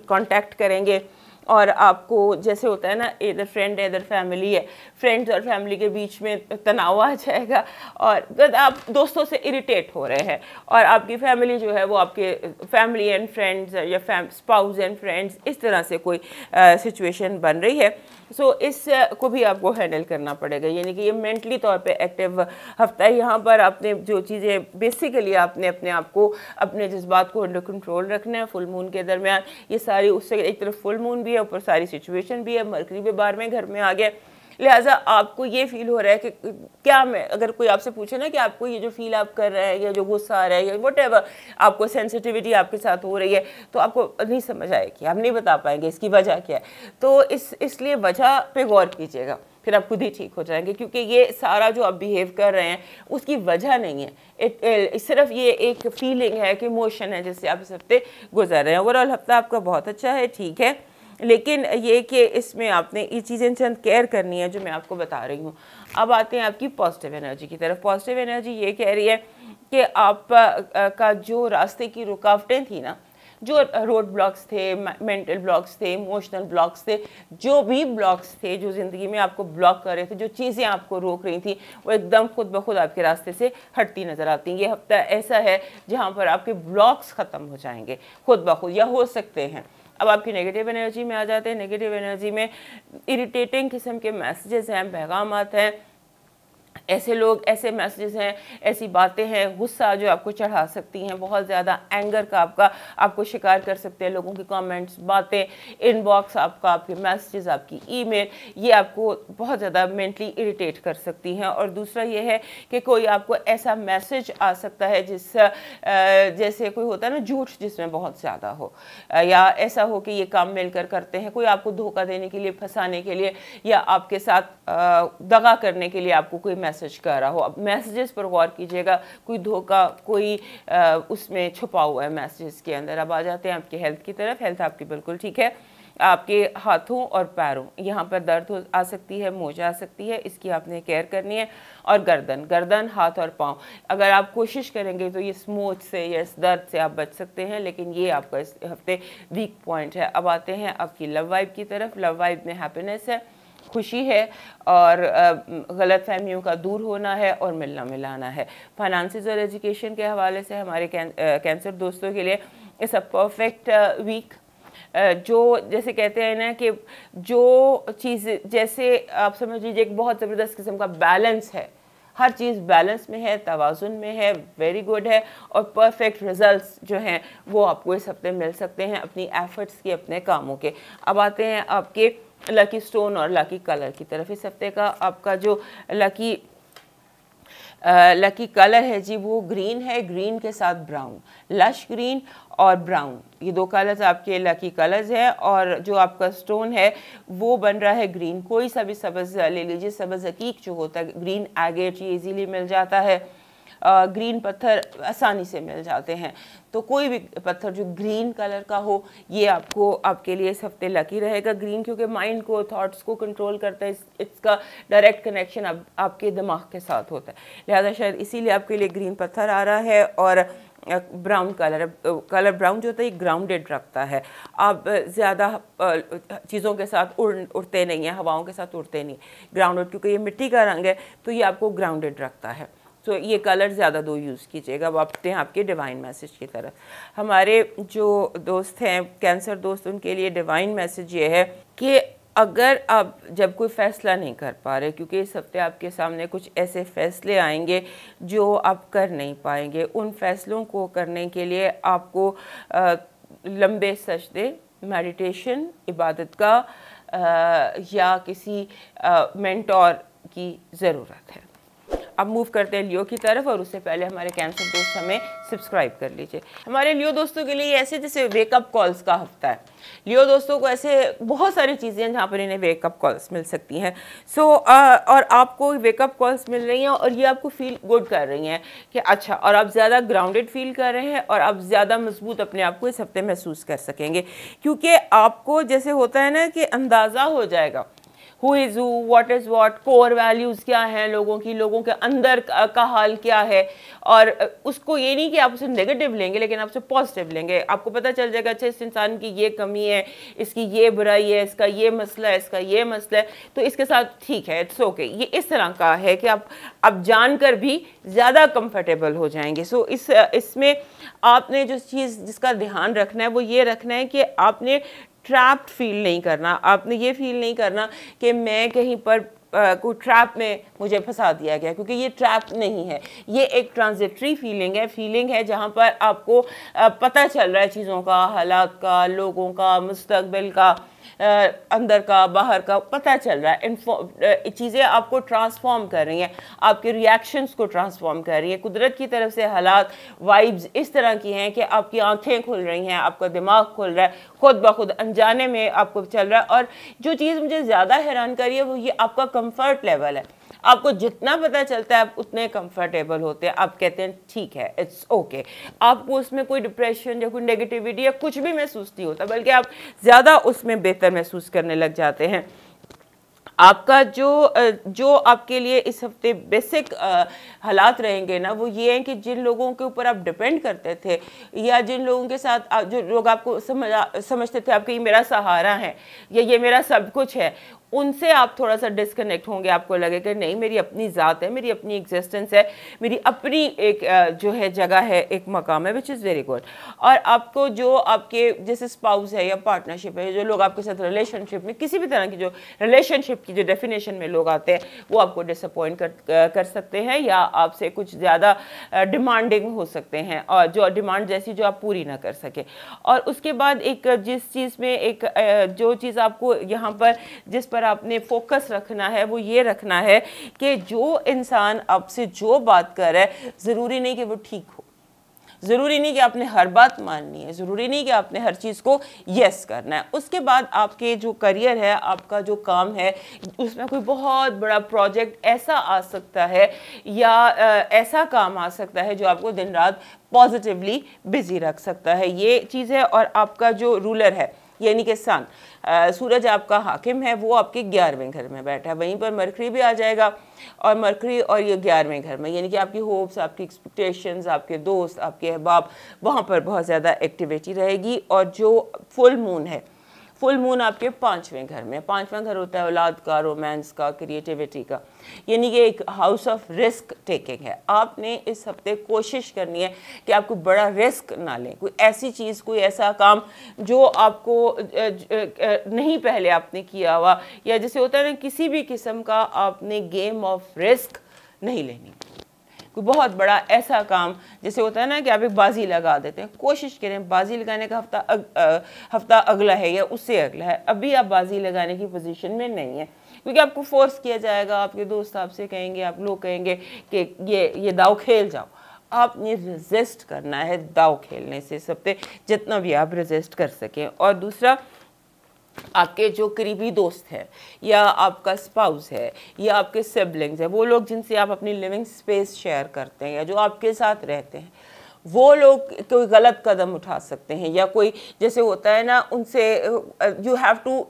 कांटेक्ट करेंगे, और आपको जैसे होता है ना, इधर फ्रेंड है इधर फैमिली है, फ्रेंड्स और फैमिली के बीच में तनाव आ जाएगा, और आप दोस्तों से इरिटेट हो रहे हैं, और आपकी फैमिली जो है वो आपके फैमिली एंड फ्रेंड्स या स्पाउस एंड फ्रेंड्स, इस तरह से कोई सिचुएशन बन रही है। सो इस को भी आपको हैंडल करना पड़ेगा, यानी कि ये मेंटली तौर पे एक्टिव हफ्ता है। यहाँ पर आपने जो चीज़ें बेसिकली आपने अपने आप को, अपने जज्बात को अंडर कंट्रोल रखना है। फुल मून के दरमियान ये सारी, उससे एक तरफ फुल मून भी है, ऊपर सारी सिचुएशन भी है, मरकरी भी 12वें घर में आ गया, लिहाजा आपको ये फील हो रहा है कि क्या मैं, अगर कोई आपसे पूछे ना कि आपको ये जो फील आप कर रहे हैं, या जो गुस्सा आ रहा है, या व्हाटएवर आपको सेंसिटिविटी आपके साथ हो रही है, तो आपको नहीं समझ आएगी, आप नहीं बता पाएंगे इसकी वजह क्या है। तो इसलिए वजह पे गौर कीजिएगा, फिर आप खुद ही ठीक हो जाएंगे, क्योंकि ये सारा जो आप बिहेव कर रहे हैं उसकी वजह नहीं है, सिर्फ ये एक फीलिंग है, कि इमोशन है जिससे आप इस हफ्ते गुजर रहे हैं। ओवरऑल हफ्ता आपका बहुत अच्छा है, ठीक है, लेकिन ये कि इसमें आपने ये चीज़ें चंद केयर करनी है जो मैं आपको बता रही हूँ। अब आते हैं आपकी पॉजिटिव एनर्जी की तरफ। पॉजिटिव एनर्जी ये कह रही है कि आप का जो रास्ते की रुकावटें थी ना, जो रोड ब्लॉक्स थे, मेंटल ब्लॉक्स थे, इमोशनल ब्लॉक्स थे, जो भी ब्लॉक्स थे जो ज़िंदगी में आपको ब्लॉक कर रहे थे, जो चीज़ें आपको रोक रही थी, वो एकदम खुद ब खुद आपके रास्ते से हटती नज़र आती हैं। ये हफ्ता ऐसा है जहाँ पर आपके ब्लॉक्स ख़त्म हो जाएंगे खुद ब खुद, या हो सकते हैं। अब आपकी नेगेटिव एनर्जी में आ जाते हैं। नेगेटिव एनर्जी में इरिटेटिंग किस्म के मैसेजेस हैं, पैगाम हैं, ऐसे लोग, ऐसे मैसेजेस हैं, ऐसी बातें हैं, गुस्सा जो आपको चढ़ा सकती हैं, बहुत ज़्यादा एंगर का आपको शिकार कर सकते हैं। लोगों की कमेंट्स, बातें, इनबॉक्स आपका, आपके मैसेजेस, आपकी ईमेल, ये आपको बहुत ज़्यादा मेंटली इरिटेट कर सकती हैं। और दूसरा ये है कि कोई आपको ऐसा मैसेज आ सकता है जैसे कोई होता है ना झूठ जिसमें बहुत ज़्यादा हो, या ऐसा हो कि ये काम मिलकर करते हैं, कोई आपको धोखा देने के लिए, फंसाने के लिए, या आपके साथ दगा करने के लिए आपको कोई मैसेज कर रहा हो। अब मैसेजेस पर गौर कीजिएगा, कोई धोखा, कोई उसमें छुपा हुआ है मैसेजेस के अंदर। अब आ जाते हैं आपकी हेल्थ की तरफ। हेल्थ आपकी बिल्कुल ठीक है। आपके हाथों और पैरों यहाँ पर दर्द आ सकती है, मोच आ सकती है, इसकी आपने केयर करनी है। और गर्दन, हाथ और पाँव, अगर आप कोशिश करेंगे तो ये मोच से या इस दर्द से आप बच सकते हैं, लेकिन ये आपका इस हफ्ते वीक पॉइंट है। अब आते हैं आपकी लव वाइब की तरफ। लव वाइब में हैप्पीनेस है, खुशी है, और गलत फहमियों का दूर होना है और मिलना मिलाना है। फाइनेंसेस और एजुकेशन के हवाले से हमारे कैंसर दोस्तों के लिए इट्स अ परफेक्ट वीक। जो जैसे कहते हैं ना कि जो चीज़, जैसे आप समझ लीजिए एक बहुत ज़बरदस्त किस्म का बैलेंस है, हर चीज़ बैलेंस में है, तवाज़ुन में है, वेरी गुड है, और परफेक्ट रिजल्ट्स जो हैं वो आपको इस हफ्ते मिल सकते हैं अपनी एफर्ट्स के, अपने कामों के। अब आते हैं आपके लकी स्टोन और लकी कलर की तरफ। इस हफ्ते का आपका जो लकी कलर है जी वो ग्रीन है, ग्रीन के साथ ब्राउन, लश ग्रीन और ब्राउन, ये दो कलर्स आपके लकी कलर्स हैं। और जो आपका स्टोन है वो बन रहा है ग्रीन। कोई सा भी सब्ज़ ले लीजिए, सब्ज़ हकीक जो होता है, ग्रीन एगेट ये इजीली मिल जाता है, ग्रीन पत्थर आसानी से मिल जाते हैं। तो कोई भी पत्थर जो ग्रीन कलर का हो ये आपके लिए इस हफ्ते लकी रहेगा। ग्रीन क्योंकि माइंड को, थॉट्स को कंट्रोल करता है, इसका डायरेक्ट कनेक्शन आपके दिमाग के साथ होता है, लिहाजा शायद इसीलिए आपके लिए ग्रीन पत्थर आ रहा है। और ब्राउन कलर ब्राउन जो होता है ये ग्राउंडेड रखता है। आप ज़्यादा चीज़ों के साथ उड़ते नहीं हैं, हवाओं के साथ उड़ते नहीं, ग्राउंडेड, क्योंकि ये मिट्टी का रंग है तो ये आपको ग्राउंडेड रखता है। तो ये कलर ज़्यादा दो यूज़ कीजिएगा। अब आते हैं आपके डिवाइन मैसेज की तरफ। हमारे जो दोस्त हैं कैंसर दोस्त, उनके लिए डिवाइन मैसेज ये है कि अगर आप जब कोई फ़ैसला नहीं कर पा रहे, क्योंकि इस हफ्ते आपके सामने कुछ ऐसे फ़ैसले आएंगे जो आप कर नहीं पाएंगे, उन फ़ैसलों को करने के लिए आपको लंबे सजदे, मेडिटेशन, इबादत का या किसी मेंटोर की ज़रूरत है। अब मूव करते हैं लियो की तरफ, और उससे पहले हमारे कैंसर दोस्त हमें सब्सक्राइब कर लीजिए। हमारे लियो दोस्तों के लिए ऐसे जैसे वेकअप कॉल्स का हफ्ता है। लियो दोस्तों को ऐसे बहुत सारी चीज़ें हैं जहाँ पर इन्हें वेकअप कॉल्स मिल सकती हैं। और आपको वेकअप कॉल्स मिल रही हैं और ये आपको फील गुड कर रही हैं कि अच्छा, और आप ज़्यादा ग्राउंडेड फील कर रहे हैं और आप ज़्यादा मजबूत अपने आप को इस हफ्ते महसूस कर सकेंगे, क्योंकि आपको जैसे होता है ना कि अंदाज़ा हो जाएगा who is who, what is what, core values क्या हैं लोगों की, लोगों के अंदर का हाल क्या है। और उसको ये नहीं कि आप उसे नेगेटिव लेंगे, लेकिन आप उसे पॉजिटिव लेंगे। आपको पता चल जाएगा अच्छा इस इंसान की ये कमी है, इसकी ये बुराई है, इसका ये मसला है, इसका ये मसला है, तो इसके साथ ठीक है, इट्स ओके। ये इस तरह का है कि आप जानकर भी ज़्यादा कंफर्टेबल हो जाएंगे। सो इसमें आपने जो चीज़ जिसका ध्यान रखना है वो ये रखना है कि आपने ट्रैप्ड फील नहीं करना। आपने ये फील नहीं करना कि मैं कहीं पर कोई ट्रैप में मुझे फंसा दिया गया, क्योंकि ये ट्रैप नहीं है, ये एक ट्रांजिटरी फीलिंग है जहाँ पर आपको पता चल रहा है चीज़ों का, हालात का, लोगों का, मुस्तकबिल का, अंदर का, बाहर का पता चल रहा है। चीज़ें आपको ट्रांसफॉर्म कर रही हैं, आपके रिएक्शंस को ट्रांसफॉर्म कर रही हैं। कुदरत की तरफ से हालात, वाइब्स इस तरह की हैं कि आपकी आंखें खुल रही हैं, आपका दिमाग खुल रहा है, खुद ब खुद अनजाने में आपको चल रहा है। और जो चीज़ मुझे ज़्यादा हैरान करी है वो ये आपका कंफर्ट लेवल है। आपको जितना पता चलता है आप उतने कंफर्टेबल होते हैं, आप कहते हैं ठीक है, इट्स ओके। आपको उसमें कोई डिप्रेशन या कोई नेगेटिविटी या कुछ भी महसूस नहीं होता, बल्कि आप ज़्यादा उसमें बेहतर महसूस करने लग जाते हैं। आपका जो आपके लिए इस हफ्ते बेसिक हालात रहेंगे ना वो ये हैं कि जिन लोगों के ऊपर आप डिपेंड करते थे, या जिन लोगों के साथ जो लोग आपको समझते थे आपके ये मेरा सहारा है या ये मेरा सब कुछ है, उनसे आप थोड़ा सा डिस्कनेक्ट होंगे, आपको लगेगा नहीं मेरी अपनी ज़ात है, मेरी अपनी एग्जिस्टेंस है, मेरी अपनी एक जो है जगह है, एक मकाम है, विच इज़ वेरी गुड। और आपको जो आपके जैसे स्पाउस है या पार्टनरशिप है, जो लोग आपके साथ रिलेशनशिप में, किसी भी तरह की जो रिलेशनशिप की जो डेफिनेशन में लोग आते हैं, वो आपको डिसअपॉइंट कर सकते हैं या आपसे कुछ ज़्यादा डिमांडिंग हो सकते हैं, और जो डिमांड जैसी जो आप पूरी ना कर सके। और उसके बाद एक जिस चीज़ में एक जो चीज़ आपको यहाँ पर जिस पर आपने फोकस रखना है वो ये रखना है कि जो इंसान आपसे जो बात कर रहा है ज़रूरी नहीं कि वो ठीक हो, ज़रूरी नहीं कि आपने हर बात माननी है, ज़रूरी नहीं कि आपने हर चीज़ को यस करना है। उसके बाद आपके जो करियर है, आपका जो काम है, उसमें कोई बहुत बड़ा प्रोजेक्ट ऐसा आ सकता है या ऐसा काम आ सकता है जो आपको दिन रात पॉजिटिवली बिजी रख सकता है, ये चीज़ है। और आपका जो रूलर है यानी कि सन, सूरज आपका हाकिम है, वो आपके 11वें घर में बैठा है, वहीं पर मरकरी भी आ जाएगा। और मरकरी और ये 11वें घर में यानी कि आपकी होप्स, आपकी एक्सपेक्टेशंस, आपके दोस्त, आपके अहबाब, वहाँ पर बहुत ज़्यादा एक्टिविटी रहेगी। और जो फुल मून है, फुल मून आपके 5वें घर में, 5वां घर होता है औलाद का, रोमांस का, क्रिएटिविटी का, यानी कि एक हाउस ऑफ रिस्क टेकिंग है। आपने इस हफ्ते कोशिश करनी है कि आप कोई बड़ा रिस्क ना लें, कोई ऐसी चीज़, कोई ऐसा काम जो आपको नहीं पहले आपने किया हुआ, या जैसे होता है ना किसी भी किस्म का आपने गेम ऑफ रिस्क नहीं लेनी। कोई बहुत बड़ा ऐसा काम जैसे होता है ना कि आप एक बाजी लगा देते हैं, कोशिश करें बाजी लगाने का हफ्ता अगला है या उससे अगला है, अभी आप बाजी लगाने की पोजीशन में नहीं है, क्योंकि आपको फोर्स किया जाएगा, आपके दोस्त आपसे कहेंगे, आप लोग कहेंगे कि ये दाव खेल जाओ। आपने रेजिस्ट करना है दाव खेलने से, इस हफ्ते जितना भी आप रेजिस्ट कर सकें। और दूसरा, आपके जो करीबी दोस्त है या आपका स्पाउस है या आपके सिबलिंग्स है, वो लोग जिनसे आप अपनी लिविंग स्पेस शेयर करते हैं या जो आपके साथ रहते हैं, वो लोग कोई गलत कदम उठा सकते हैं, या कोई जैसे होता है ना उनसे यू हैव टू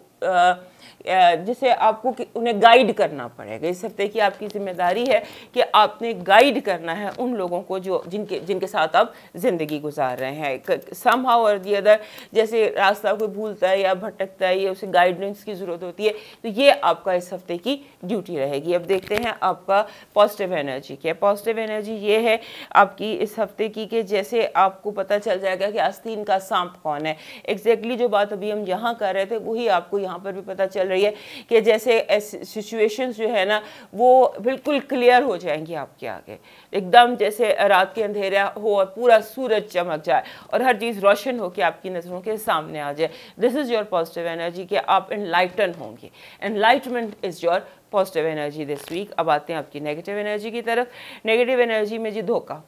जैसे आपको उन्हें गाइड करना पड़ेगा। इस हफ्ते की आपकी जिम्मेदारी है कि आपने गाइड करना है उन लोगों को जो जिनके साथ आप ज़िंदगी गुजार रहे हैं। समहाउ और दी अदर, जैसे रास्ता कोई भूलता है या भटकता है या उसे गाइडेंस की ज़रूरत होती है, तो ये आपका इस हफ्ते की ड्यूटी रहेगी। अब देखते हैं आपका पॉजिटिव एनर्जी क्या है। पॉजिटिव एनर्जी ये है आपकी इस हफ्ते की कि जैसे आपको पता चल जाएगा कि आस्तीन का सांप कौन है। एग्जैक्टली जो बात अभी हम यहाँ कर रहे थे वही आपको यहाँ पर भी पता चल रही है कि जैसे सिचुएशंस जो है ना वो बिल्कुल क्लियर हो जाएंगी आपके आगे, एकदम जैसे रात के अंधेरा हो और पूरा सूरज चमक जाए और हर चीज़ रोशन हो के आपकी नज़रों के सामने आ जाए। This is your positive energy कि आप एनलाइटन होंगे। Enlightenment is your positive energy this week. अब आते हैं आपकी नेगेटिव एनर्जी की तरफ। नेगेटिव एनर्जी में जी धोखा,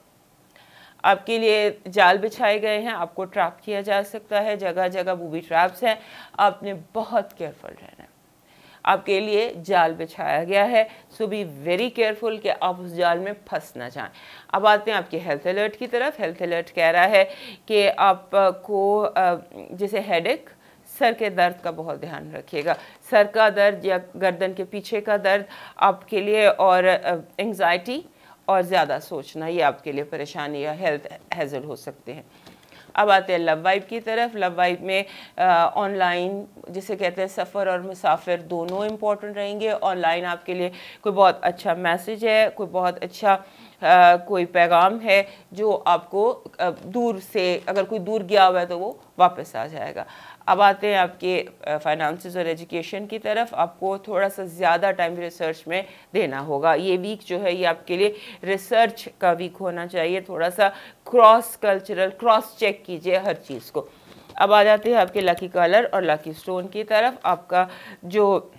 आपके लिए जाल बिछाए गए हैं, आपको ट्रैप किया जा सकता है, जगह जगह बूबी ट्रैप्स हैं, आपने बहुत केयरफुल रहना है। आपके लिए जाल बिछाया गया है, सो बी वेरी केयरफुल कि आप उस जाल में फंस ना जाएं। अब आते हैं आपके हेल्थ अलर्ट की तरफ। हेल्थ अलर्ट कह रहा है कि आपको जैसे हेडेक, सर के दर्द का बहुत ध्यान रखिएगा। सर का दर्द या गर्दन के पीछे का दर्द आपके लिए, और एंग्जाइटी और ज़्यादा सोचना, ये आपके लिए परेशानी या हेल्थ हैज़र्ड हो सकते हैं। अब आते हैं लव वाइब की तरफ। लव वाइब में ऑनलाइन जिसे कहते हैं सफ़र और मुसाफिर दोनों इम्पॉर्टेंट रहेंगे। ऑनलाइन आपके लिए कोई बहुत अच्छा मैसेज है, कोई बहुत अच्छा कोई पैगाम है जो आपको दूर से, अगर कोई दूर गया हुआ है तो वो वापस आ जाएगा। अब आते हैं आपके फाइनेंसेस और एजुकेशन की तरफ। आपको थोड़ा सा ज़्यादा टाइम रिसर्च में देना होगा। ये वीक जो है ये आपके लिए रिसर्च का वीक होना चाहिए। थोड़ा सा क्रॉस कल्चरल क्रॉस चेक कीजिए हर चीज़ को। अब आ जाते हैं आपके लकी कलर और लकी स्टोन की तरफ। आपका जो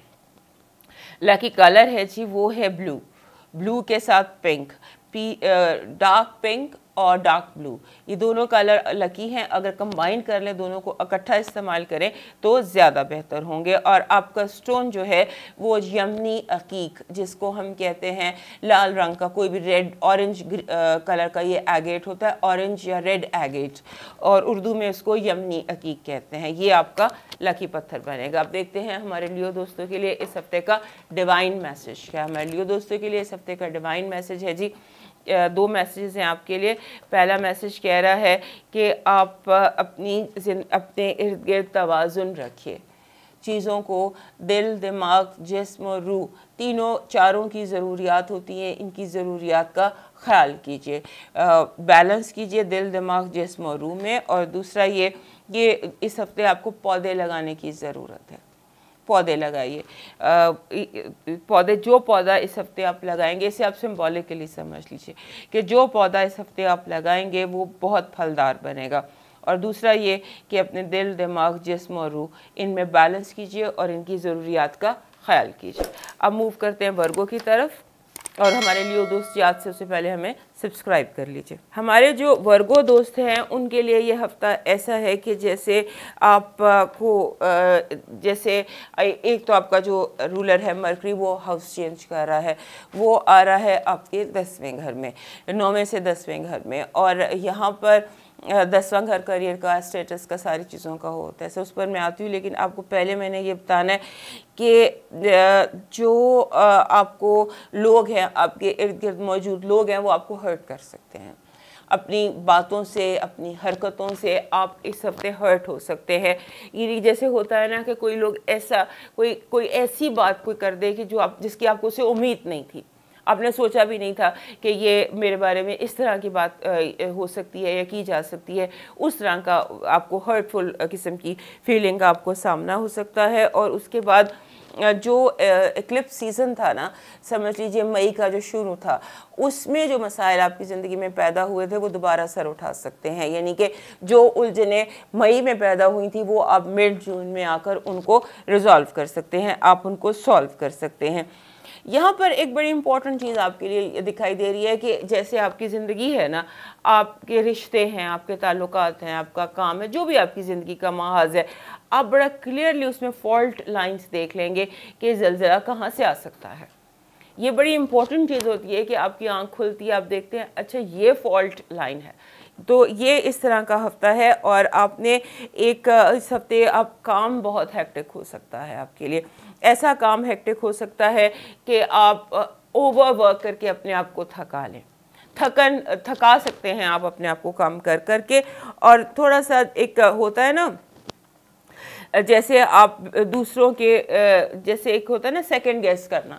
लकी कलर है जी वो है ब्लू। ब्लू के साथ पिंक, डार्क पिंक और डार्क ब्लू, ये दोनों कलर लकी हैं। अगर कंबाइन कर लें, दोनों को इकट्ठा इस्तेमाल करें तो ज़्यादा बेहतर होंगे। और आपका स्टोन जो है वो यमनी अकीक, जिसको हम कहते हैं लाल रंग का, कोई भी रेड ऑरेंज कलर का ये एगेट होता है, ऑरेंज या रेड एगेट, और उर्दू में इसको यमनी अकीक कहते हैं। ये आपका लकी पत्थर बनेगा। अब देखते हैं हमारे लियो दोस्तों के लिए इस हफ्ते का डिवाइन मैसेज क्या है। हमारे लियो दोस्तों के लिए इस हफ्ते का डिवाइन मैसेज है जी, दो मैसेजेस हैं आपके लिए। पहला मैसेज कह रहा है कि आप अपने इर्द गिर्द तवाज़ुन रखिए। चीज़ों को, दिल, दिमाग, जिस्म और रूह, तीनों चारों की ज़रूरियात होती हैं, इनकी ज़रूरियात का ख्याल कीजिए, बैलेंस कीजिए दिल, दिमाग, जिस्म और रूह में। और दूसरा ये इस हफ्ते आपको पौधे लगाने की ज़रूरत है। पौधे लगाइए। जो पौधा इस हफ्ते आप लगाएंगे, इसे आप सिंबॉलिकली समझ लीजिए कि जो पौधा इस हफ्ते आप लगाएंगे वो बहुत फलदार बनेगा। और दूसरा ये कि अपने दिल, दिमाग, जिस्म और रूह, इनमें बैलेंस कीजिए और इनकी ज़रूरियात का ख्याल कीजिए। अब मूव करते हैं वर्गों की तरफ। और हमारे लिए दोस्त याद से उससे पहले हमें सब्सक्राइब कर लीजिए। हमारे जो वर्गो दोस्त हैं उनके लिए ये हफ्ता ऐसा है कि जैसे आपको जैसे एक तो आपका जो रूलर है मरकरी, वो हाउस चेंज कर रहा है, वो आ रहा है आपके 10वें घर में, 9वें से 10वें घर में। और यहाँ पर 10वां घर करियर का, स्टेटस का, सारी चीज़ों का होता है। उस पर मैं आती हूँ, लेकिन आपको पहले मैंने ये बताना है कि जो आपको लोग हैं, आपके इर्द गिर्द मौजूद लोग हैं, वो आपको हर्ट कर सकते हैं अपनी बातों से, अपनी हरकतों से। आप इस हफ्ते हर्ट हो सकते हैं। ये जैसे होता है ना कि कोई लोग ऐसा कोई ऐसी बात कोई कर दे कि जिसकी आपको से उम्मीद नहीं थी, आपने सोचा भी नहीं था कि ये मेरे बारे में इस तरह की बात हो सकती है या की जा सकती है। उस तरह का आपको हर्टफुल किस्म की फीलिंग का आपको सामना हो सकता है। और उसके बाद जो इक्लिप्स सीज़न था ना, समझ लीजिए मई का जो शुरू था, उसमें जो मसाइल आपकी ज़िंदगी में पैदा हुए थे वो दोबारा सर उठा सकते हैं। यानी कि जो उलझनें मई में पैदा हुई थी वो आप मिड जून में आकर उनको रिजॉल्व कर सकते हैं, आप उनको सॉल्व कर सकते हैं। यहाँ पर एक बड़ी इंपॉर्टेंट चीज़ आपके लिए दिखाई दे रही है कि जैसे आपकी ज़िंदगी है ना, आपके रिश्ते हैं, आपके ताल्लुकात हैं, आपका काम है, जो भी आपकी ज़िंदगी का महाज है, आप बड़ा क्लियरली उसमें फॉल्ट लाइंस देख लेंगे कि ज़लज़ला कहाँ से आ सकता है। ये बड़ी इंपॉर्टेंट चीज़ होती है कि आपकी आंख खुलती है, आप देखते हैं अच्छा ये फॉल्ट लाइन है। तो ये इस तरह का हफ्ता है। और आपने इस हफ्ते आप काम बहुत हेक्टिक हो सकता है आपके लिए। ऐसा काम हेक्टिक हो सकता है कि आप ओवर वर्क करके अपने आप को थका लें, थका सकते हैं आप अपने आप को काम कर करके। और थोड़ा सा एक होता है ना, जैसे आप दूसरों के जैसे एक होता है ना सेकंड गेस करना।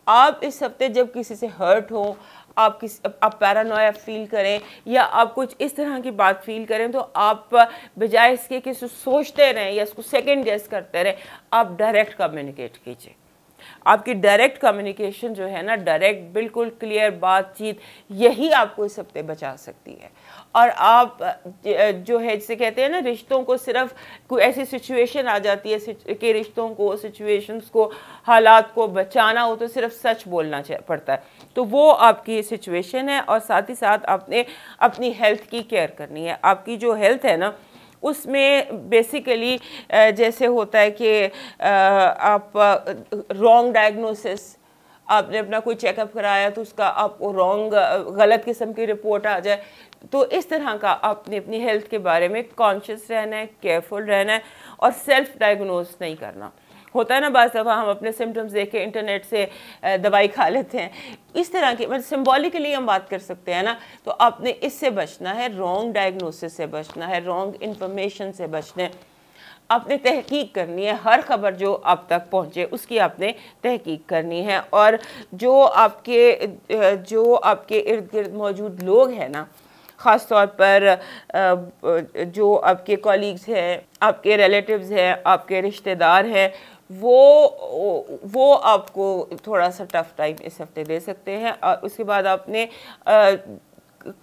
आप इस हफ्ते जब किसी से हर्ट हो, आप पैरानोया फील करें या आप कुछ इस तरह की बात फील करें, तो आप बजाय इसके कि सोचते रहें या इसको सेकंड गेस करते रहें, आप डायरेक्ट कम्युनिकेट कीजिए। आपकी डायरेक्ट कम्युनिकेशन जो है ना, डायरेक्ट बिल्कुल क्लियर बातचीत, यही आपको इस हफ्ते बचा सकती है। और आप जो है जिसे कहते हैं ना, रिश्तों को सिर्फ कोई ऐसी सिचुएशन आ जाती है कि रिश्तों को, सिचुएशंस को, हालात को बचाना हो तो सिर्फ सच बोलना पड़ता है। तो वो आपकी सिचुएशन है। और साथ ही साथ आपने अपनी हेल्थ की केयर करनी है। आपकी जो हेल्थ है ना, उसमें बेसिकली जैसे होता है कि आप रॉन्ग डायग्नोसिस, आपने अपना कोई चेकअप कराया तो उसका आपको गलत किस्म की रिपोर्ट आ जाए, तो इस तरह का आपने अपनी हेल्थ के बारे में कॉन्शियस रहना है, केयरफुल रहना है और सेल्फ डायग्नोज नहीं करना। होता है ना बात, दफ़ा हम अपने सिम्टम्स देख के इंटरनेट से दवाई खा लेते हैं, इस तरह की मतलब सिंबॉलिकली हम बात कर सकते हैं ना। तो आपने इससे बचना है, रॉन्ग डायग्नोसिस से बचना है, रॉन्ग इन्फॉर्मेशन से बचना है। आपने तहकीक करनी है, हर खबर जो आप तक पहुँचे उसकी आपने तहकीक करनी है। और जो आपके इर्द गिर्द मौजूद लोग हैं ना, ख़ास तौर पर जो आपके कॉलीग्स हैं, आपके रिलेटिव्स हैं, आपके रिश्तेदार हैं, वो आपको थोड़ा सा टफ टाइम इस हफ्ते दे सकते हैं। और उसके बाद आपने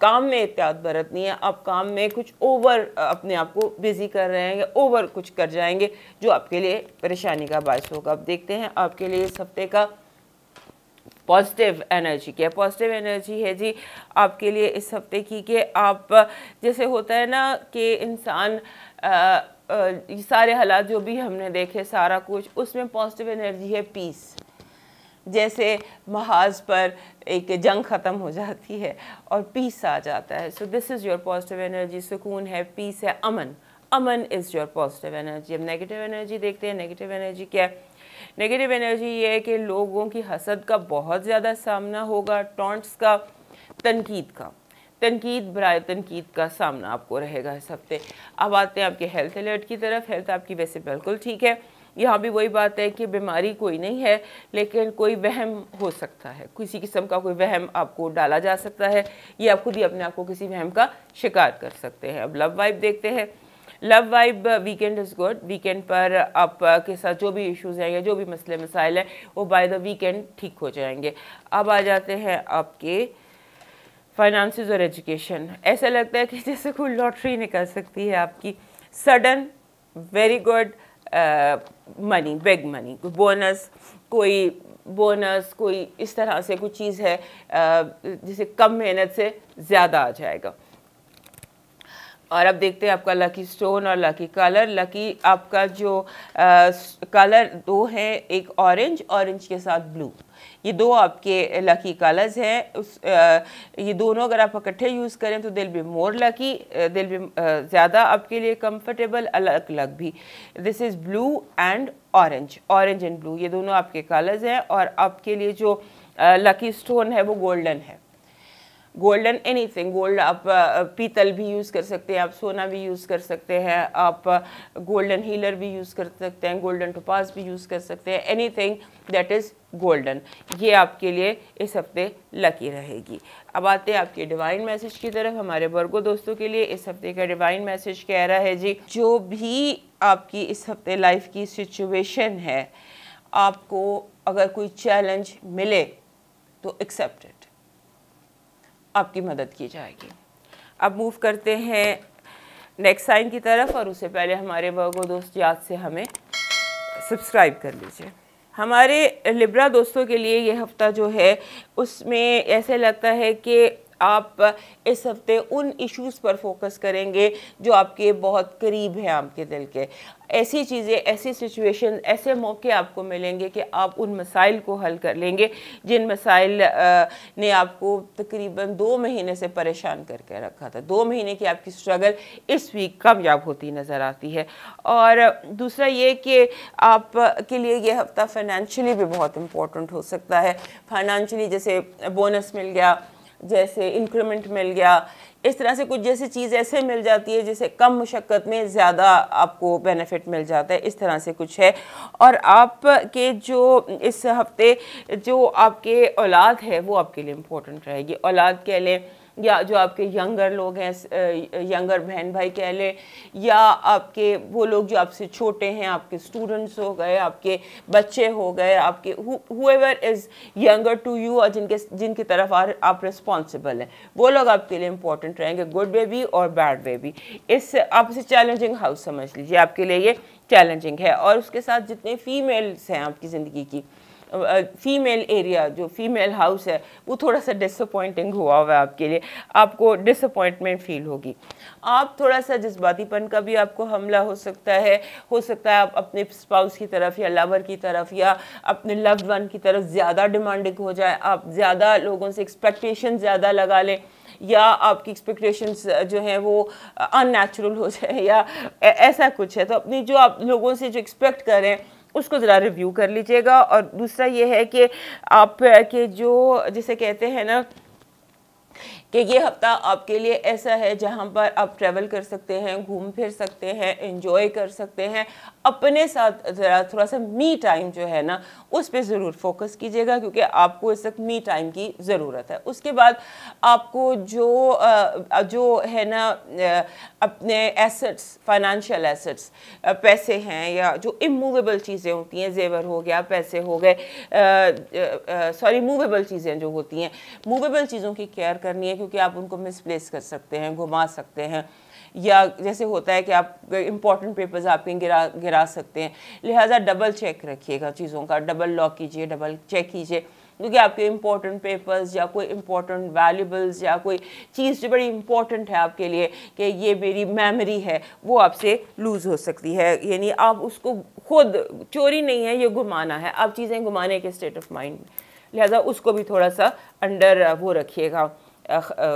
काम में एहतियात बरतनी है। आप काम में कुछ ओवर अपने आप को बिजी कर रहे हैं या ओवर कुछ कर जाएंगे जो आपके लिए परेशानी का बायस होगा। अब देखते हैं आपके लिए इस हफ्ते का पॉजिटिव एनर्जी क्या। पॉजिटिव एनर्जी है जी आपके लिए इस हफ्ते की कि आप, जैसे होता है ना कि इंसान सारे हालात जो भी हमने देखे, सारा कुछ, उसमें पॉजिटिव एनर्जी है पीस। जैसे महाज पर एक जंग ख़त्म हो जाती है और पीस आ जाता है। So this is your positive energy. सुकून है, पीस है, अमन इज़ योर पॉजिटिव एनर्जी। अब नेगेटिव एनर्जी देखते हैं। नेगेटिव एनर्जी क्या है? नेगेटिव एनर्जी ये है कि लोगों की हसद का बहुत ज़्यादा सामना होगा, टॉन्ट्स का, तनकीद बराए तनकीद का सामना आपको रहेगा इस हफ्ते। अब आते हैं आपके हेल्थ अलर्ट की तरफ। हेल्थ आपकी वैसे बिल्कुल ठीक है, यहाँ भी वही बात है कि बीमारी कोई नहीं है, लेकिन कोई वहम हो सकता है, किसी किस्म का कोई वहम आपको डाला जा सकता है, या आप खुद ही अपने आप को किसी वहम का शिकार कर सकते हैं। अब लव वाइब देखते हैं। Love vibe weekend is good. Weekend पर आप के साथ जो भी इश्यूज़ हैं या जो भी मसले मसाइल हैं वो बाय द वीकेंड ठीक हो जाएंगे। अब आ जाते हैं आपके फाइनेंसेस और एजुकेशन। ऐसा लगता है कि जैसे कोई लॉटरी निकल सकती है आपकी, sudden very good money, big money, कोई बोनस, कोई इस तरह से कुछ चीज़ है जिसे कम मेहनत से ज़्यादा आ जाएगा। और अब देखते हैं आपका लकी स्टोन और लकी कलर। लकी आपका जो कलर दो हैं, एक ऑरेंज के साथ ब्लू, ये दो आपके लकी कलर्स हैं। ये दोनों अगर आप इकट्ठे यूज़ करें तो दिल बी मोर लकी, दिल बी ज़्यादा आपके लिए कंफर्टेबल, अलग अलग भी। This is blue and orange and blue, ये दोनों आपके कलर्स हैं। और आपके लिए जो लकी स्टोन है वो गोल्डन है। गोल्डन एनीथिंग, गोल्ड आप पीतल भी यूज़ कर सकते हैं, आप सोना भी यूज़ कर सकते हैं, आप गोल्डन हीलर भी यूज़ कर सकते हैं, गोल्डन टोपाज भी यूज़ कर सकते हैं, एनीथिंग दैट इज़ गोल्डन, ये आपके लिए इस हफ्ते लकी रहेगी। अब आते हैं आपके डिवाइन मैसेज की तरफ। हमारे वर्गो दोस्तों के लिए इस हफ्ते का डिवाइन मैसेज कह रहा है जी, जो भी आपकी इस हफ्ते लाइफ की सिचुएशन है, आपको अगर कोई चैलेंज मिले तो एक्सेप्ट इट, आपकी मदद की जाएगी। अब मूव करते हैं नेक्स्ट साइन की तरफ, और उससे पहले हमारे वर्गो दोस्त याद से हमें सब्सक्राइब कर लीजिए। हमारे लिब्रा दोस्तों के लिए ये हफ्ता जो है उसमें ऐसे लगता है कि आप इस हफ्ते उन इश्यूज़ पर फोकस करेंगे जो आपके बहुत करीब हैं आपके दिल के। ऐसी चीज़ें, ऐसी सिचुएशन, ऐसे मौके आपको मिलेंगे कि आप उन मसाइल को हल कर लेंगे जिन मसाइल ने आपको तकरीबन 2 महीने से परेशान करके रखा था। 2 महीने की आपकी स्ट्रगल इस वीक कामयाब होती नज़र आती है। और दूसरा ये कि आप के लिए ये हफ्ता फाइनेंशियली भी बहुत इम्पोर्टेंट हो सकता है। फाइनेंशियली जैसे बोनस मिल गया, जैसे इंक्रीमेंट मिल गया, इस तरह से कुछ जैसे चीज़ ऐसे मिल जाती है जिसे कम मुशक्क़त में ज़्यादा आपको बेनिफिट मिल जाता है, इस तरह से कुछ है। और आप के जो इस हफ्ते जो आपके औलाद है वो आपके लिए इम्पोर्टेंट रहेगी। औलाद कह लें या जो आपके यंगर लोग हैं, यंगर बहन भाई कह लें, या आपके वो लोग जो आपसे छोटे हैं, आपके स्टूडेंट्स हो गए, आपके बच्चे हो गए, आपके whoever is younger to you, और जिनकी तरफ आप रिस्पॉन्सिबल हैं, वो लोग आपके लिए इम्पोर्टेंट रहेंगे, गुड वे भी और बैड वे भी। इस आप इसे चैलेंजिंग हाउस समझ लीजिए, आपके लिए ये चैलेंजिंग है। और उसके साथ जितने फीमेल्स हैं आपकी ज़िंदगी की, फीमेल एरिया जो फीमेल हाउस है वो थोड़ा सा डिसअपॉइंटिंग हुआ है आपके लिए, आपको डिसअपॉइंटमेंट फील होगी। आप थोड़ा सा जज्बातीपन का भी आपको हमला हो सकता है आप अपने स्पाउस की तरफ या लवर की तरफ या अपने लव्ड वन की तरफ ज़्यादा डिमांडिंग हो जाए, आप ज़्यादा लोगों से एक्सपेक्टेशन ज़्यादा लगा लें, या आपकी एक्सपेक्टेशंस जो हैं वो अननेचुरल हो जाए या ऐसा कुछ है। तो अपनी जो आप लोगों से जो एक्सपेक्ट करें उसको ज़रा रिव्यू कर लीजिएगा। और दूसरा ये है कि आप के जो जिसे कहते हैं ना कि ये हफ्ता आपके लिए ऐसा है जहाँ पर आप ट्रैवल कर सकते हैं, घूम फिर सकते हैं, एंजॉय कर सकते हैं। अपने साथ ज़रा थोड़ा सा मी टाइम जो है ना उस पर ज़रूर फोकस कीजिएगा, क्योंकि आपको इस वक्त मी टाइम की ज़रूरत है। उसके बाद आपको जो है ना अपने एसेट्स, फाइनेंशियल एसेट्स, पैसे हैं या जो इमूवेबल चीज़ें होती हैं, जेवर हो गया, पैसे हो गए, मूवेबल चीज़ें जो होती हैं, मूवेबल चीज़ों की केयर करनी है, क्योंकि आप उनको मिसप्लेस कर सकते हैं, घुमा सकते हैं, या जैसे होता है कि आप इंपॉर्टेंट पेपर्स आपके गिरा सकते हैं। लिहाजा डबल चेक रखिएगा चीज़ों का, डबल लॉक कीजिए, डबल चेक कीजिए, क्योंकि आपके इंपॉर्टेंट पेपर्स या कोई इंपॉर्टेंट वैल्यूबल्स या कोई चीज़ जो बड़ी इंपॉर्टेंट है आपके लिए कि ये मेरी मेमोरी है, वो आपसे लूज़ हो सकती है। यानी आप उसको खुद, चोरी नहीं है, ये घुमाना है, आप चीज़ें घुमाने के स्टेट ऑफ माइंड में, लिहाजा उसको भी थोड़ा सा अंडर वो रखिएगा,